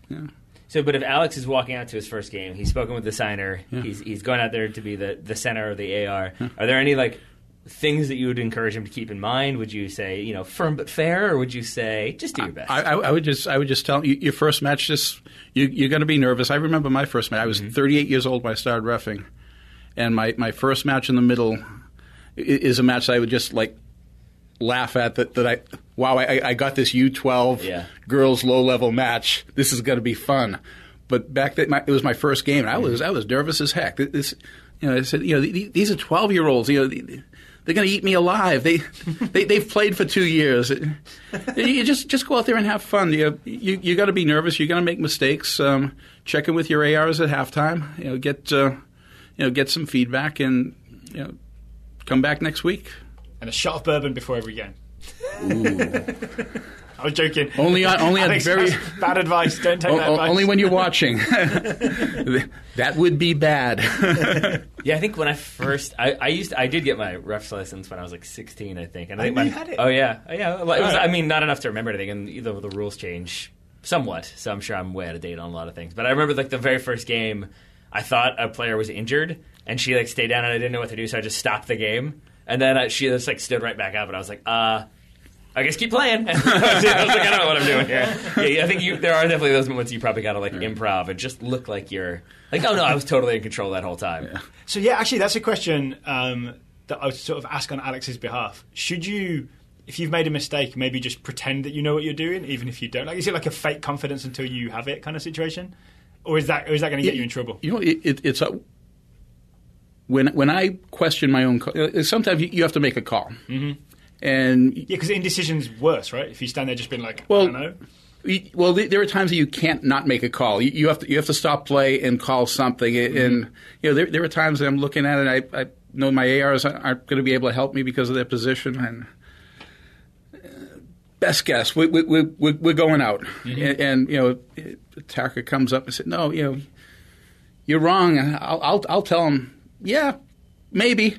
Yeah. So, but if Alex is walking out to his first game, he's spoken with the signer, he's going out there to be the center or the AR. Are there any things that you would encourage him to keep in mind? Would you say, firm but fair, or would you say just do your best? I would just tell him, your first match, you're going to be nervous. I remember my first match. I was 38 years old when I started reffing, and my first match in the middle is a match that I would just laugh at that I got this U12 girls low-level match. This is going to be fun. But back then, it was my first game, and I was nervous as heck. I said, these are 12-year-olds. They're going to eat me alive. They've played for 2 years. You just go out there and have fun. You got to be nervous. You're going to make mistakes. Check in with your ARs at halftime. Get some feedback, and come back next week. And a shot of bourbon before every game. Ooh. I was joking. Only on very bad advice. Don't take that advice. Only when you're watching. That would be bad. Yeah, I think when I first I did get my ref's license when I was 16, I think. And I think you had it. Oh yeah. Well, it was. I mean, not enough to remember anything, and the rules change somewhat. So I'm sure I'm way out of date on a lot of things. But I remember the very first game, I thought a player was injured, and she stayed down, and I didn't know what to do, so I just stopped the game. And then she just stood right back up, and I was like, I guess keep playing. I was I don't know what I'm doing here. Yeah, I think there are definitely those moments you probably got to improv and just look like you're oh no, I was totally in control that whole time. Yeah. So actually, that's a question that I would sort of ask on Alex's behalf. Should you, if you've made a mistake, maybe just pretend that you know what you're doing, even if you don't? Is it like a fake confidence until you have it kind of situation, or is that going to get you in trouble? It's when I question my own, sometimes you have to make a call. Mm-hmm. And because indecision's worse, right? If you stand there just being I don't know. Well, there are times that you can't not make a call. You have to stop play and call something. And there are times that I'm looking at it, and I know my ARs aren't going to be able to help me because of their position. And best guess, we're going out. Mm-hmm. And attacker comes up and says, "No, you're wrong." I'll tell him, "Yeah, maybe."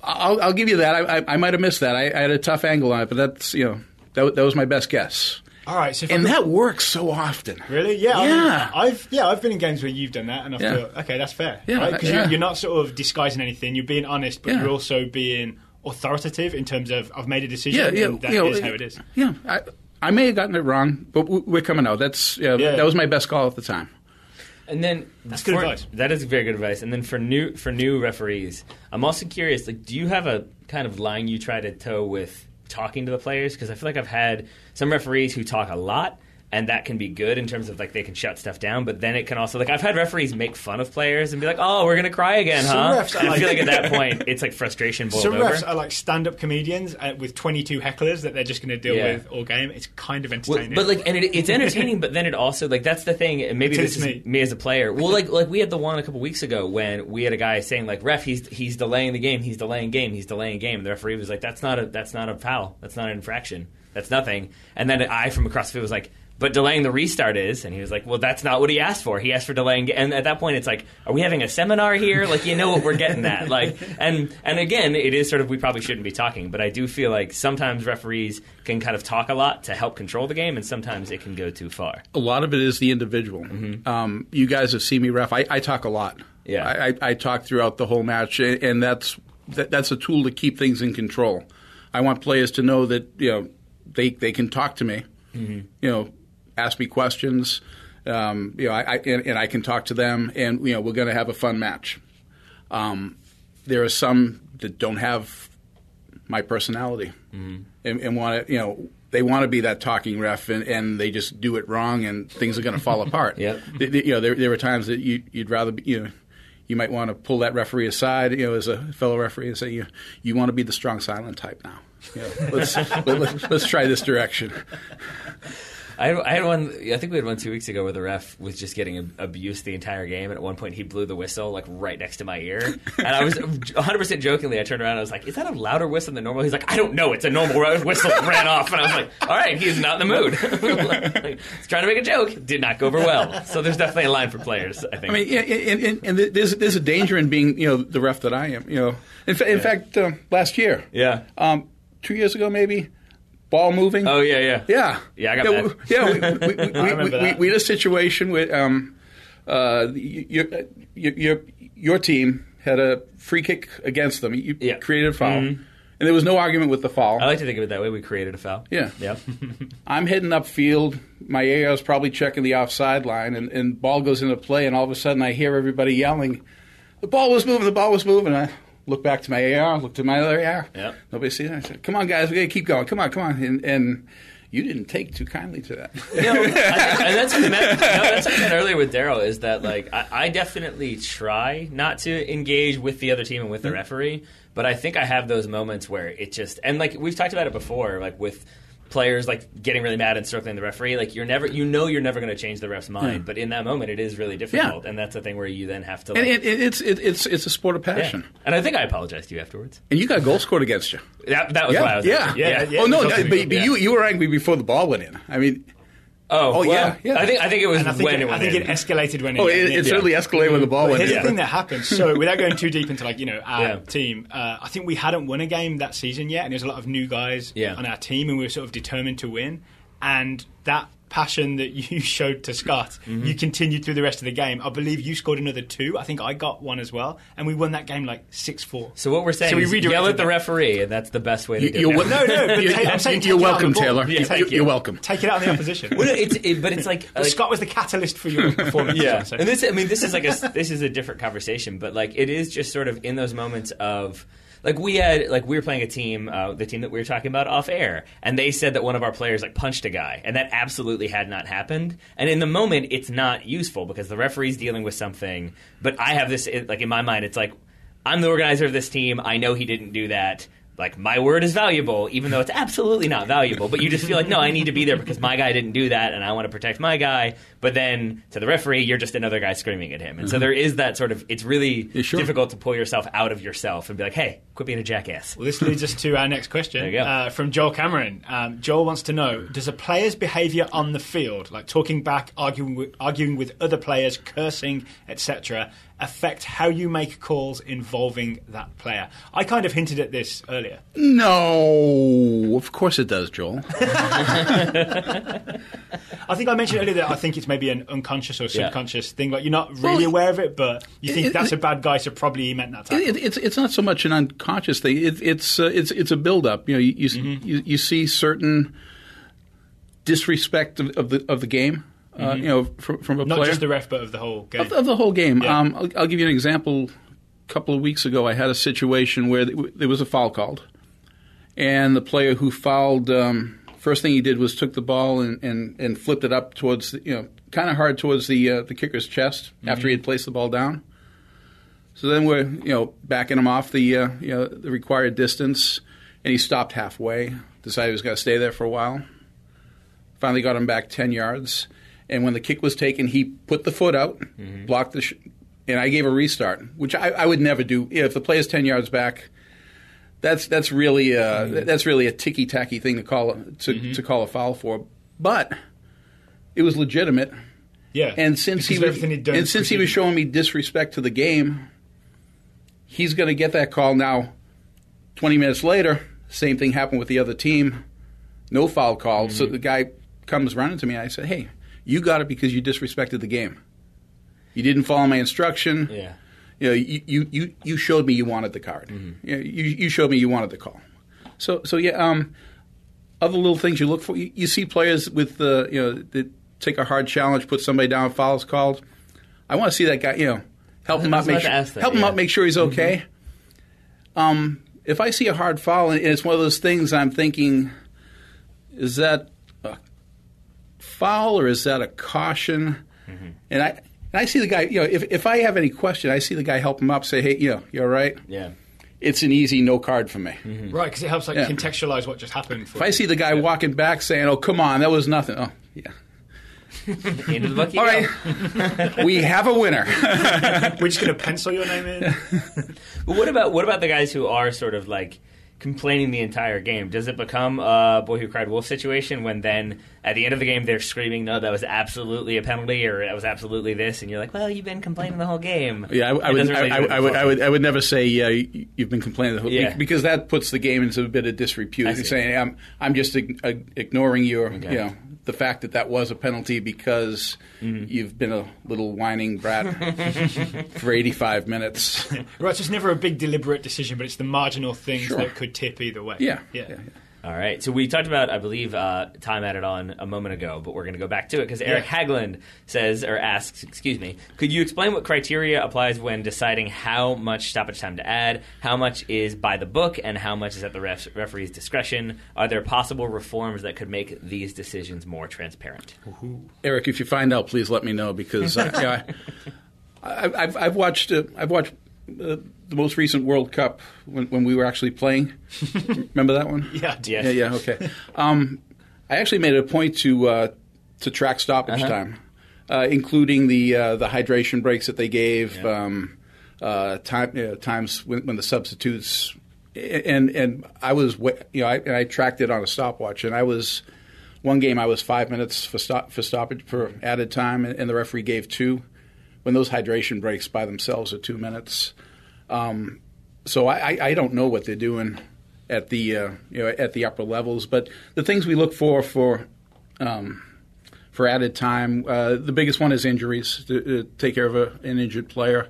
I'll give you that. I might have missed that. I had a tough angle on it, but that's that was my best guess. All right, so that works so often. Really? Yeah. Yeah. I mean, I've been in games where you've done that, and I feel okay. That's fair. Yeah. Right? Because you're not sort of disguising anything. You're being honest, but you're also being authoritative in terms of I've made a decision. And that is how it is. Yeah. I may have gotten it wrong, but we're coming out. That's that was my best call at the time. And then that's good advice. That is very good advice. And then for new referees, I'm also curious. Do you have a kind of line you try to toe with talking to the players? Because I feel like I've had some referees who talk a lot, and that can be good in terms of they can shut stuff down. But then it can also I've had referees make fun of players and be like, "Oh, we're gonna cry again, huh?" And I feel like at that point it's frustration boiled over. Some refs are stand-up comedians with 22 hecklers that they're just going to deal with all game. It's kind of entertaining. Well, but it's entertaining. But then it also that's the thing. And maybe this is me as a player. Well, we had the one a couple weeks ago when we had a guy saying ref, he's delaying the game, he's delaying game. And the referee was like, that's not a foul, that's not an infraction, that's nothing. And then I from across the field was like, but delaying the restart is, and he was like, well, that's not what he asked for. He asked for delaying, and at that point it's are we having a seminar here? What we're getting at. And again, it is sort of, we probably shouldn't be talking, but I do feel like sometimes referees can kind of talk a lot to help control the game, and sometimes it can go too far. A lot of it is the individual. Mm-hmm. You guys have seen me ref. I talk a lot. Yeah, I talk throughout the whole match, and that's a tool to keep things in control. I want players to know that they can talk to me. Mm-hmm. Ask me questions, I can talk to them, and we're going to have a fun match. There are some that don't have my personality, and want to, they want to be that talking ref, and they just do it wrong, and things are going to fall apart. Yep. There are times that you'd rather be, you might want to pull that referee aside, as a fellow referee, and say, you want to be the strong silent type now. Let's try this direction. I had one. I think we had one 2 weeks ago where the ref was just getting abused the entire game, and at one point he blew the whistle right next to my ear, and I was 100% jokingly. I turned around and I was like, "Is that a louder whistle than normal?" He's like, "I don't know. It's a normal whistle." And ran off, and I was like, "All right, he's not in the mood." He's trying to make a joke. Did not go over well. So there's definitely a line for players, I think. I mean, and there's a danger in being the ref that I am. In fact, last year, 2 years ago maybe. Ball moving. Oh yeah. Yeah. I got that. We had a situation with your team had a free kick against them. You Yeah. created a foul. And there was no argument with the foul. I like to think of it that way. We created a foul. Yeah. Yeah. I'm heading upfield. My AR is probably checking the offside line, and ball goes into play, and all of a sudden I hear everybody yelling, the ball was moving, the ball was moving. I look back to my AR, look to my other AR. Yep. Nobody sees it. I said, come on, guys, we got to keep going. Come on. And you didn't take too kindly to that. And that's what I said earlier with Daryl is that like I definitely try not to engage with the other team and with the referee, but I think I have those moments where it just and like we've talked about it before, like with players like getting really mad and circling the referee, like you're never going to change the ref's mind, but in that moment it is really difficult, and that's the thing where you then have to. Like, and it's a sport of passion. Yeah. And I think I apologized to you afterwards. And you got a goal scored against you. That was why I was. Yeah. Oh no, but you were angry before the ball went in. I mean. Yeah. I think it was when it went in. I think it escalated when it certainly escalated when the ball went in. Here's the thing that happened. So without going too deep into our team, I think we hadn't won a game that season yet, and there's a lot of new guys on our team, and we were sort of determined to win. And that passion that you showed to Scott, you continued through the rest of the game. I believe you scored another 2. I think I got 1 as well, and we won that game like 6-4. So what we're saying is yell at the referee, and that's the best way to do it. No, I'm saying you're welcome, Taylor. You're welcome. Take it out on the opposition. But it's like Scott was the catalyst for your performance. Yeah, and this is a different conversation, but like it is just sort of in those moments of. Like we were playing a team, the team that we were talking about off air, and they said that one of our players like punched a guy, and that absolutely had not happened. And in the moment, it's not useful because the referee's dealing with something. But I have this like in my mind, it's like I'm the organizer of this team. I know he didn't do that. Like, my word is valuable, even though it's absolutely not valuable. But you just feel like, no, I need to be there because my guy didn't do that, and I want to protect my guy. But then, to the referee, you're just another guy screaming at him. And so there is that sort of, it's really difficult to pull yourself out of yourself and be like, hey, quit being a jackass. Well, this leads us to our next question. There you go. From Joel Cameron. Joel wants to know, does a player's behaviour on the field, like talking back, arguing with other players, cursing, etc., affect how you make calls involving that player? I kind of hinted at this earlier. No, of course it does, Joel. I think I mentioned earlier that I think it's maybe an unconscious or subconscious thing. Like, you're not really aware of it, but you think that's a bad guy, so probably he meant that tackle. It's not so much an unconscious thing. It's a build-up. You know, you see certain disrespect of the game. You know, from a player. Not just the ref, but of the whole game. Of the whole game. Yeah. I'll give you an example. A couple of weeks ago, I had a situation where there was a foul called. And the player who fouled, first thing he did was took the ball and flipped it up towards, kind of hard towards the kicker's chest after he had placed the ball down. So then we're, backing him off the required distance, and he stopped halfway, decided he was going to stay there for a while. Finally got him back 10 yards. And when the kick was taken, he put the foot out, blocked and I gave a restart, which I would never do. If the player's 10 yards back, that's really a ticky-tacky thing to call a foul for. But it was legitimate. Yeah. And since he was showing me disrespect to the game, he's going to get that call now. 20 minutes later, same thing happened with the other team. No foul call. So the guy comes running to me, and I said, hey, you got it because you disrespected the game. You didn't follow my instruction. Yeah. You showed me you wanted the card. You showed me you wanted the call. So other little things you look for. You see players with that take a hard challenge, put somebody down, fouls called. I want to see that guy. Help him out, make sure he's okay. If I see a hard foul and it's one of those things, I'm thinking, is that a foul or is that a caution? And I see the guy, if I have any question, I see the guy help him up, say, hey, you all right? Yeah. It's an easy no card for me. Right, because it helps contextualize what just happened. If I see the guy walking back saying, oh, come on, that was nothing. Oh, yeah. Into the bucket. All right. We have a winner. We're just going to pencil your name in. But what about the guys who are sort of like complaining the entire game? Does it become a boy who cried wolf situation when then at the end of the game they're screaming, no, that was absolutely a penalty, or that was absolutely this, and you're like, well, you've been complaining the whole game. Yeah, I would never say you've been complaining the whole game, because that puts the game into a bit of disrepute. And saying I'm just ignoring your the fact that was a penalty because you've been a little whining brat for 85 minutes. Right, so it's never a big deliberate decision, but it's the marginal things that could tip either way. Yeah. All right. So we talked about, I believe, time added on a moment ago, but we're going to go back to it because Eric Haglund asks, could you explain what criteria applies when deciding how much stoppage time to add, how much is by the book, and how much is at the referee's discretion? Are there possible reforms that could make these decisions more transparent? Eric, if you find out, please let me know because I've watched the most recent World Cup when we were actually playing. Remember that one? Yeah. Yes. Yeah. Okay. I actually made it a point to track stoppage time, including the hydration breaks that they gave, times when the substitutes, and I was I tracked it on a stopwatch, and one game I was 5 minutes for stoppage for added time, and the referee gave 2. When those hydration breaks by themselves are 2 minutes. So I don't know what they're doing at the at the upper levels, but the things we look for added time, the biggest one is injuries. To take care of an injured player.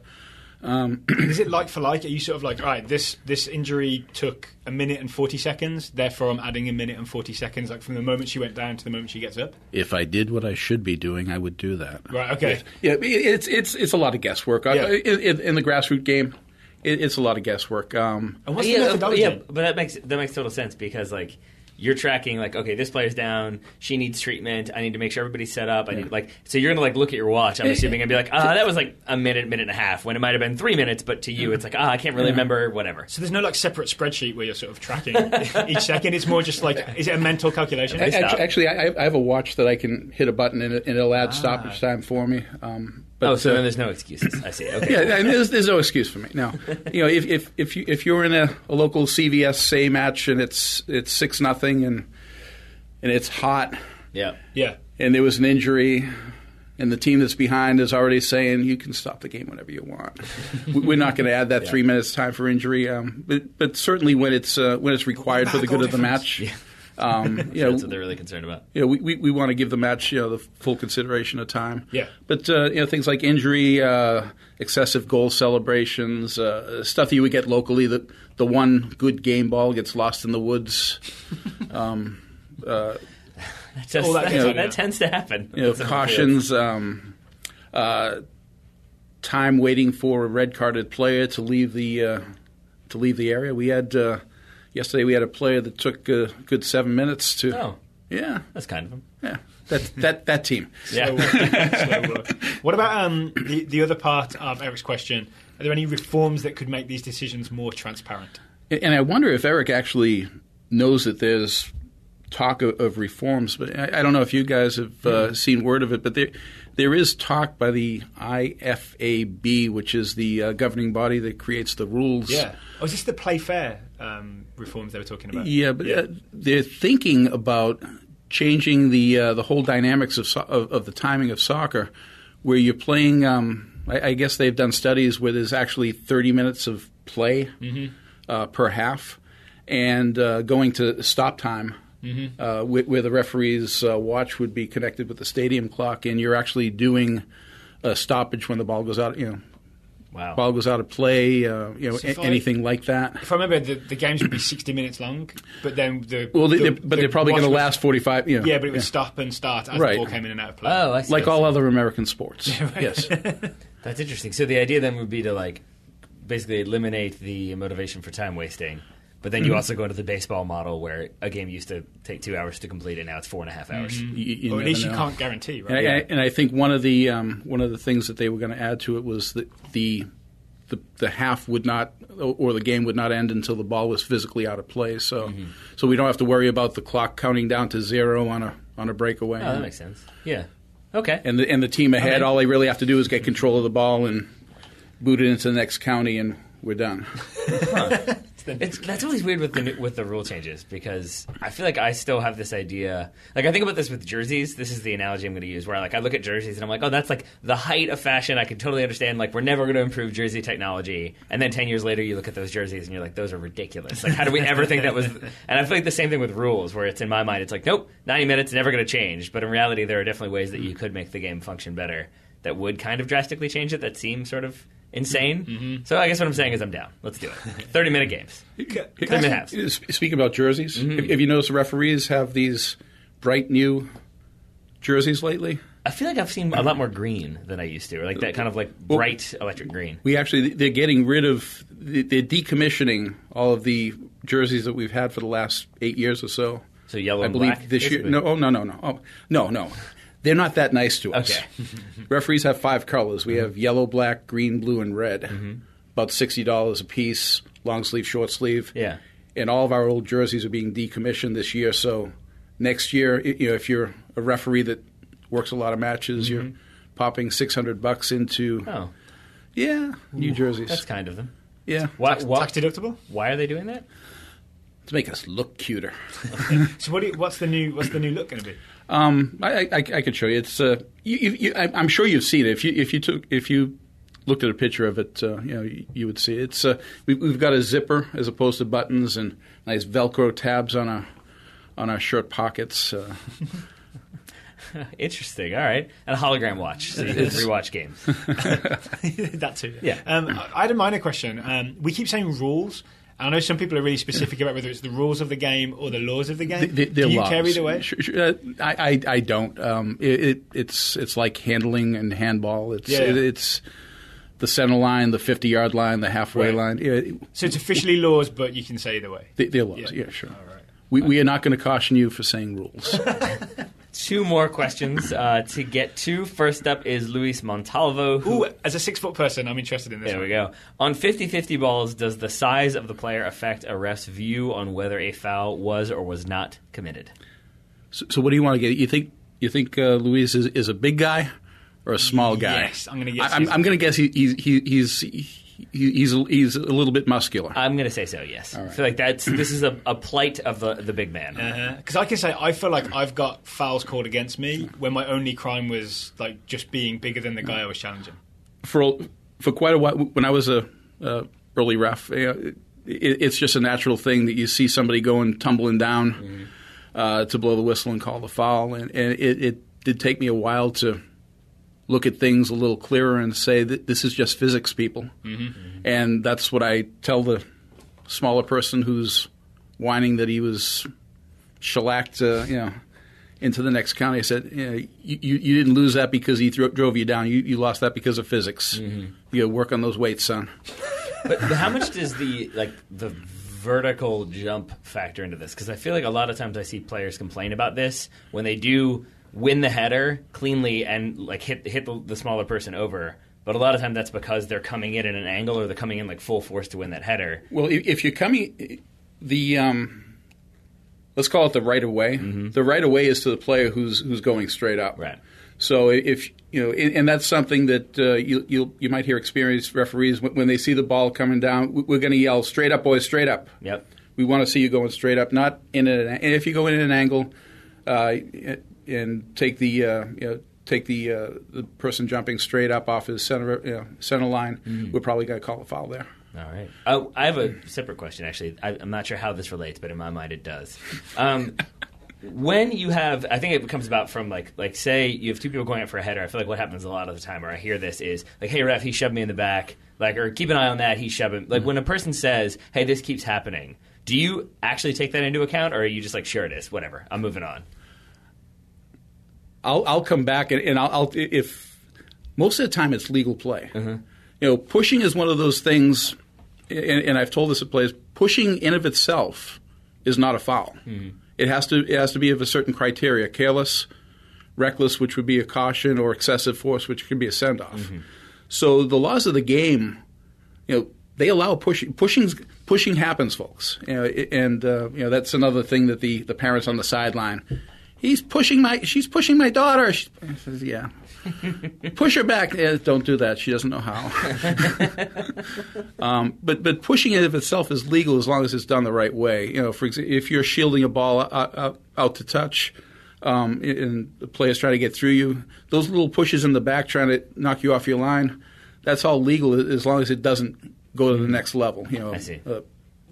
Is it like for like? Are you sort of like, all right, this injury took 1 minute and 40 seconds, therefore I'm adding 1 minute and 40 seconds, like from the moment she went down to the moment she gets up? If I did what I should be doing, I would do that. Right. Okay. Yeah. It's a lot of guesswork in the grassroots game. It's a lot of guesswork. And what's the methodology? Yeah, but that makes total sense because like. You're tracking like, okay, this player's down. She needs treatment. I need to make sure everybody's set up. I need so you're gonna look at your watch. I'm assuming and be like, that was like a minute and a half when it might have been 3 minutes, but to you it's like, I can't really remember. Whatever. So there's no like separate spreadsheet where you're sort of tracking each second. It's more just like, is it a mental calculation? Actually, I have a watch that I can hit a button and it'll add stoppage time for me. So then there's no excuses. I see. Okay. Yeah, and there's no excuse for me. Now, if you're in a local CVS say match and it's 6-0 and it's hot, yeah, and there was an injury, and the team that's behind is already saying you can stop the game whenever you want. We're not going to add that 3 minutes time for injury, but certainly when it's required for the good of the match. Yeah. That's what they're really concerned about. We want to give the match the full consideration of time. Yeah. But things like injury, excessive goal celebrations, stuff that you would get locally. The one good game ball gets lost in the woods. That tends to happen. Cautions, time waiting for a red carded player to leave the area. We had. Yesterday we had a player that took a good 7 minutes to. Oh, yeah, that's kind of him. Yeah, that team. Yeah. Slow work. What about the other part of Eric's question? Are there any reforms that could make these decisions more transparent? And I wonder if Eric actually knows that there's talk of reforms, but I don't know if you guys have seen word of it, but there is talk by the IFAB, which is the governing body that creates the rules. Yeah. Oh, is this the play fair reforms they were talking about? Yeah, but they're thinking about changing the whole dynamics of the timing of soccer, where you're playing. I guess they've done studies where there's actually 30 minutes of play per half, and going to stop time. Where the referee's watch would be connected with the stadium clock, and you're actually doing a stoppage when the ball goes out. Wow. Ball goes out of play. Anything like that. If I remember, the games would be 60 minutes long, but then they're probably going to last 45. Yeah, but it would stop and start as the ball came in and out of play. Oh, I see. Like all other American sports. Yes. That's interesting. So the idea then would be to basically eliminate the motivation for time wasting. But then you also go into the baseball model where a game used to take 2 hours to complete, and now it's 4.5 hours. Or at least you can't guarantee, right? And I think one of the things that they were going to add to it was that the half would not, or the game would not end until the ball was physically out of play. So we don't have to worry about the clock counting down to 0 on a breakaway. Oh, that makes sense. Yeah. Okay. And the team ahead, all they really have to do is get control of the ball and boot it into the next county, and we're done. That's always weird with the rule changes, because I feel like I still have this idea. Like, I think about this with jerseys. This is the analogy I'm going to use, where I look at jerseys and I'm like, oh, that's like the height of fashion. I can totally understand. Like, we're never going to improve jersey technology. And then 10 years later, you look at those jerseys and you're like, those are ridiculous. Like, how do we ever think that was? And I feel like the same thing with rules, where it's in my mind, it's like, nope, 90 minutes, never going to change. But in reality, there are definitely ways that you could make the game function better that would kind of drastically change it, that seem sort of insane. Mm-hmm. So I guess what I'm saying is I'm down. Let's do it. 30-minute games. 30-minute halves. Speaking about jerseys, have you noticed the referees have these bright new jerseys lately? I feel like I've seen a lot more green than I used to, or like that kind of like bright electric green. They're getting rid of, they're decommissioning all of the jerseys that we've had for the last 8 years or so. So yellow and black? black? This year, no. They're not that nice to us. Okay. Referees have 5 colors. We have yellow, black, green, blue, and red. About $60 a piece, long sleeve, short sleeve. Yeah. And all of our old jerseys are being decommissioned this year. So next year, if you're a referee that works a lot of matches, you're popping $600 into new jerseys. That's kind of them. Yeah. Tax deductible? Why are they doing that? To make us look cuter. So what's the new look going to be? I could show you. It's I'm sure you've seen it. If you looked at a picture of it, you would see it. It's we've got a zipper as opposed to buttons, and nice Velcro tabs on our shirt pockets. Interesting. All right, and a hologram watch, so you can rewatch games. That too. Yeah. I had a minor question. We keep saying rules. I know some people are really specific about whether it's the rules of the game or the laws of the game. Do you care either way? I don't. It's like handling and handball. It's the center line, the 50-yard line, the halfway line. So it's officially laws, but you can say either way. They're laws, yeah sure. All right. We are not going to caution you for saying rules. 2 more questions to get to. First up is Luis Montalvo. Ooh, as a 6-foot person, I'm interested in this. There we go. On 50-50 balls, does the size of the player affect a ref's view on whether a foul was or was not committed? So what do you want to get? You think Luis is a big guy or a small guy? Yes, I'm going to guess. I'm going to guess he's a little bit muscular. I'm going to say so, yes. Right. I feel like this is a plight of the big man. Because I can say I feel like I've got fouls called against me when my only crime was like just being bigger than the guy I was challenging. For quite a while, when I was a early ref, it's just a natural thing that you see somebody going tumbling down to blow the whistle and call the foul, and it did take me a while to look at things a little clearer and say that this is just physics, people. And that's what I tell the smaller person who's whining that he was shellacked, into the next county. I said, you didn't lose that because he drove you down. You lost that because of physics. You got to work on those weights, son. But how much does the vertical jump factor into this? Because I feel like a lot of times I see players complain about this when they do win the header cleanly and like hit the smaller person over. But a lot of time that's because they're coming in at an angle or they're coming in like full force to win that header. Well, if you're coming, let's call it the right of way. The right of way is to the player who's going straight up. Right. So if and that's something that you might hear experienced referees when they see the ball coming down. We're going to yell, "Straight up, boys! Straight up!" Yep. We want to see you going straight up, not in an. And if you go in an angle. And take the person jumping straight up off his center line, we're probably going to call a foul there. All right. I have a separate question, actually. I'm not sure how this relates, but in my mind it does. When you have, I think it comes about from like say you have 2 people going up for a header. I feel like what happens a lot of the time, or I hear this, is like, "Hey ref, he shoved me in the back," or "Keep an eye on that, he shoved him." Like when a person says, "Hey, this keeps happening," do you actually take that into account, or are you just like, "Sure it is, whatever, I'm moving on"? I'll come back and I'll if most of the time it's legal play. Pushing is one of those things, and I've told this to players. Pushing in of itself is not a foul. It has to be of a certain criteria: careless, reckless, which would be a caution, or excessive force, which could be a send off. So the laws of the game, they allow pushing. Pushing happens, folks, and that's another thing that the parents on the sideline. She's pushing my daughter. She says, yeah. Push her back. Don't do that. She doesn't know how. But pushing it of itself is legal as long as it's done the right way. You know, for example, if you're shielding a ball out to touch, and the player's trying to get through you, those little pushes in the back trying to knock you off your line, that's all legal as long as it doesn't go to the next level. You know, I see.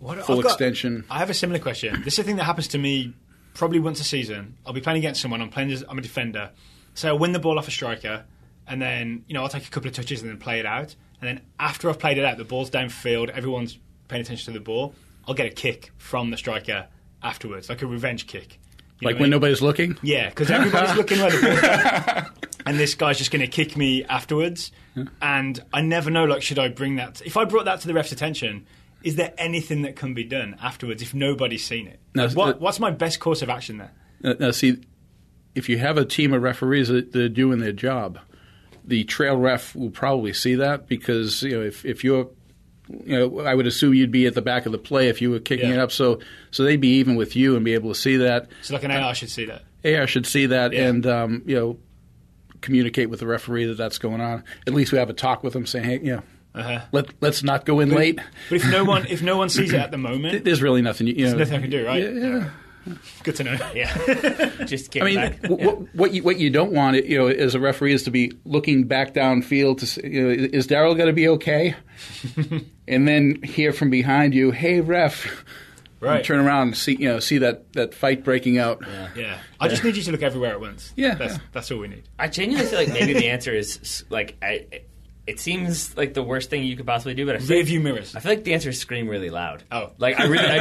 Full extension. I have a similar question. This is a thing that happens to me probably once a season. I'll be playing against someone. I'm a defender. So I win the ball off a striker, and then I'll take a couple of touches and then play it out. And then after I've played it out, the ball's downfield, everyone's paying attention to the ball. I'll get a kick from the striker afterwards, like a revenge kick. Like when nobody's looking? Yeah, because everybody's looking where the ball's going. And this guy's just going to kick me afterwards. And I never know, should I bring that? If I brought that to the ref's attention, is there anything that can be done afterwards if nobody's seen it? Now, what's my best course of action there? Now, see, if you have a team of referees that are doing their job, the trail ref will probably see that because, if you're I would assume you'd be at the back of the play if you were kicking it up. So they'd be even with you and be able to see that. So like an AR should see that. AR should see that and communicate with the referee that that's going on. At least we have a talk with them saying, hey, let's not go in late. But if no one sees it at the moment, there's really nothing. There's nothing I can do, right? Yeah. Good to know. Yeah, just kick back. What you don't want, as a referee, is to be looking back downfield to see, is Darryl going to be okay? And then hear from behind you, "Hey, ref!" Right. And turn around and see that fight breaking out. Yeah. I just need you to look everywhere at once. Yeah, that's all we need. I genuinely feel like maybe the answer is it seems like the worst thing you could possibly do, but I feel rearview mirrors. I feel like the answer is scream really loud. Oh, I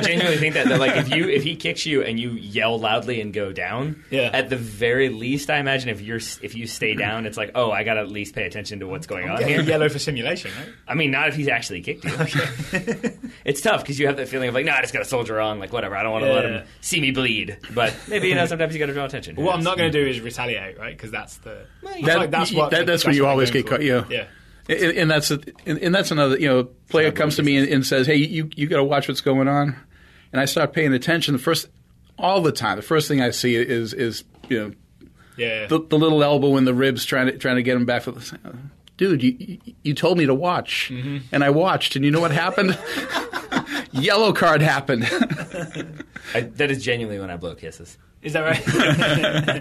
genuinely think that if he kicks you and you yell loudly and go down, at the very least, I imagine if you stay down, it's like, oh, I got to at least pay attention to what's going on here. Yellow for simulation, right? I mean, not if he's actually kicked you. It's tough because you have that feeling of I just got to soldier on, whatever. I don't want to let him see me bleed, but maybe sometimes you got to draw attention. What I'm not going to do is retaliate, right? Because that's that's when you always get caught. Yeah. And that's another. Player comes to me and says, "Hey, you got to watch what's going on," and I start paying attention. The first thing I see is the little elbow in the ribs trying to get him back. Dude, you told me to watch, and I watched, and you know what happened? Yellow card happened. That is genuinely when I blow kisses. Is that right?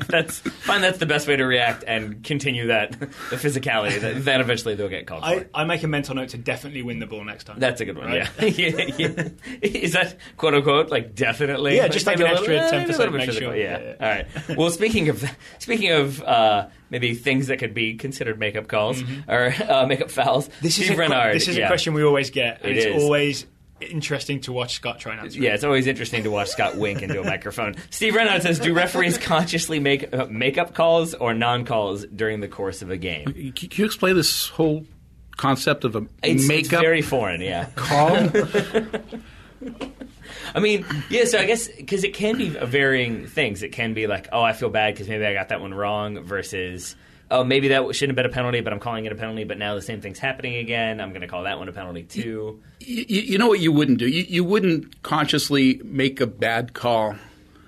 That's the best way to react and continue the physicality. Then eventually they'll get called for. I make a mental note to definitely win the ball next time. That's a good one, right? Yeah. Is that quote unquote definitely? Yeah, just an extra 10%. Make sure. Yeah. All right. Well, speaking of maybe things that could be considered makeup calls or makeup fouls. This is a question we always get, and it's always interesting to watch Scott try and answer. Yeah, it's always interesting to watch Scott wink into a microphone. Steve Renard says, do referees consciously make makeup calls or non-calls during the course of a game? Can you explain this whole concept of it's makeup very foreign, yeah. call? I mean, so I guess because it can be varying things. It can be like, oh, I feel bad because maybe I got that one wrong versus, oh, maybe that shouldn't have been a penalty, but I'm calling it a penalty, but now the same thing's happening again. I'm going to call that one a penalty too. You know what you wouldn't do? You wouldn't consciously make a bad call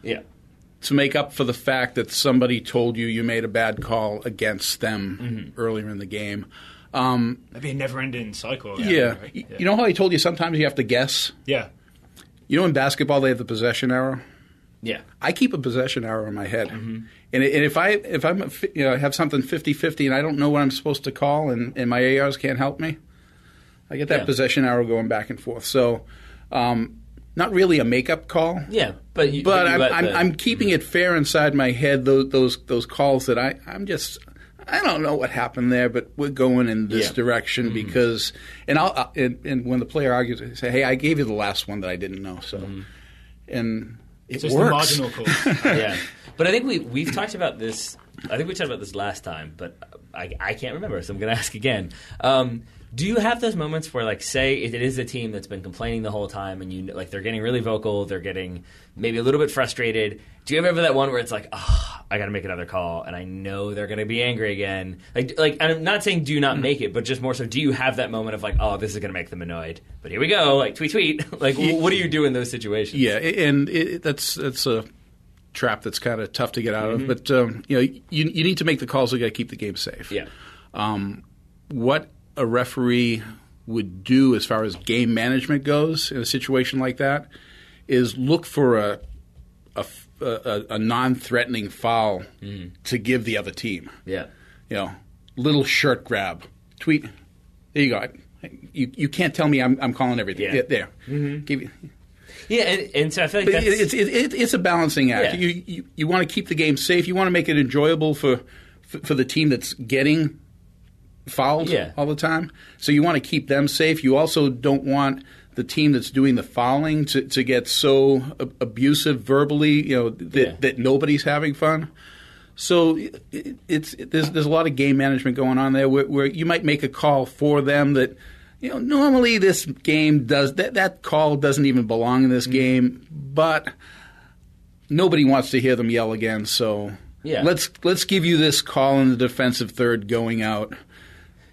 to make up for the fact that somebody told you made a bad call against them earlier in the game. Maybe a never-ending cycle. Right? You know how I told you sometimes you have to guess? Yeah. You know in basketball they have the possession arrow? Yeah. I keep a possession arrow in my head. And if I'm have something 50-50 and I don't know what I'm supposed to call and my ARs can't help me, I get that possession arrow going back and forth. So not really a makeup call. Yeah, but I'm keeping it fair inside my head, those calls that I don't know what happened there, but we're going in this direction because and when the player argues, I say, hey, I gave you the last one that I didn't know. So and it works. The marginal call. Yeah, but I think we've talked about this. I think we talked about this last time, but I can't remember, so I'm going to ask again. Do you have those moments where, say it is a team that's been complaining the whole time, and they're getting really vocal, they're getting maybe a little bit frustrated? Do you ever have that one where it's like, oh, I got to make another call, and I know they're going to be angry again? I'm not saying do not make it, but just more so, do you have that moment of oh, this is going to make them annoyed? But here we go, tweet. What do you do in those situations? Yeah, and that's a trap that's kind of tough to get out of. But you need to make the calls that got to keep the game safe. Yeah. What a referee would do as far as game management goes in a situation like that is look for a non-threatening foul to give the other team. Yeah. Little shirt grab, tweet. There you go. You can't tell me I'm calling everything. Yeah. There. Mm-hmm. Yeah, and so I feel like it's a balancing act. Yeah. You want to keep the game safe. You want to make it enjoyable for the team that's getting fouled all the time. So you want to keep them safe. You also don't want the team that's doing the fouling to get so abusive verbally, that nobody's having fun. So there's a lot of game management going on there where you might make a call for them that, normally this game does that call doesn't even belong in this game, but nobody wants to hear them yell again. So let's give you this call in the defensive third going out.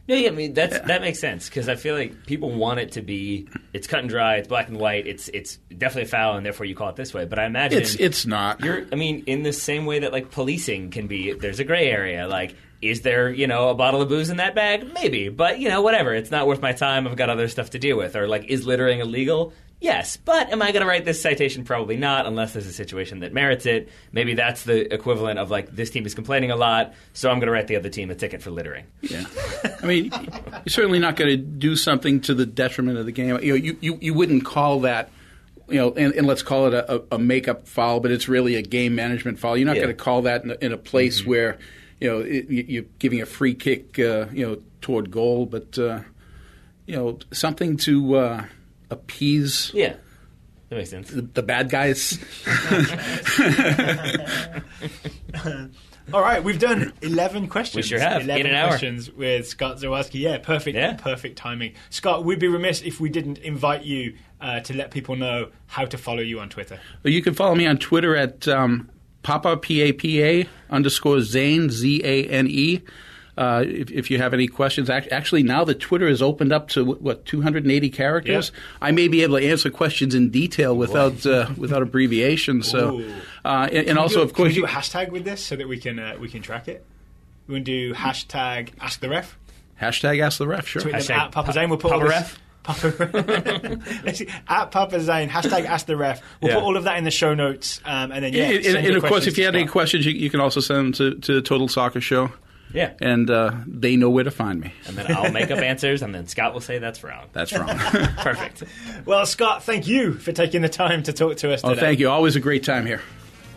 No, yeah, I mean that makes sense because I feel like people want it to be it's cut and dry, it's black and white, it's definitely a foul, and therefore you call it this way. But I imagine it's not. In the same way that like policing can be, there's a gray area. Like, is there a bottle of booze in that bag? Maybe, but whatever. It's not worth my time. I've got other stuff to deal with. Or like, is littering illegal? Yes, but am I going to write this citation? Probably not, unless there's a situation that merits it. Maybe that's the equivalent of like, this team is complaining a lot, so I'm going to write the other team a ticket for littering. Yeah, I mean, you're certainly not going to do something to the detriment of the game. You wouldn't call that, and let's call it a makeup foul, but it's really a game management foul. You're not going to call that in a place where you're giving a free kick, toward goal, but something to appease. Yeah, that makes sense. The bad guys. All right, we've done 11 questions. We sure have. 11 in an hour. questions with Scott Zawadzki. Yeah, perfect timing. Scott, we'd be remiss if we didn't invite you to let people know how to follow you on Twitter. Well, you can follow me on Twitter at Papa, P-A-P-A, _Zane, Z-A-N-E. If you have any questions, actually now the Twitter is opened up to 280 characters. Yeah. I may be able to answer questions in detail without abbreviation. So, and also, of course, can we do a hashtag with this so that we can track it? We want to do hashtag Ask the Ref. Hashtag Ask the Ref. Sure. At Papa Zane. We'll put Papa all Ref. At Papa Zane, hashtag Ask the Ref. We'll put all of that in the show notes, and then and of course, if you had any questions, you can also send them to Total Soccer Show. Yeah. And they know where to find me. And then I'll make up answers, and then Scott will say that's wrong. That's wrong. Perfect. Well, Scott, thank you for taking the time to talk to us today. Oh, thank you. Always a great time here.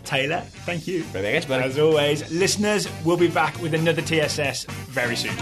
Taylor, thank you. Right back at you, buddy. As always, listeners, we'll be back with another TSS very soon.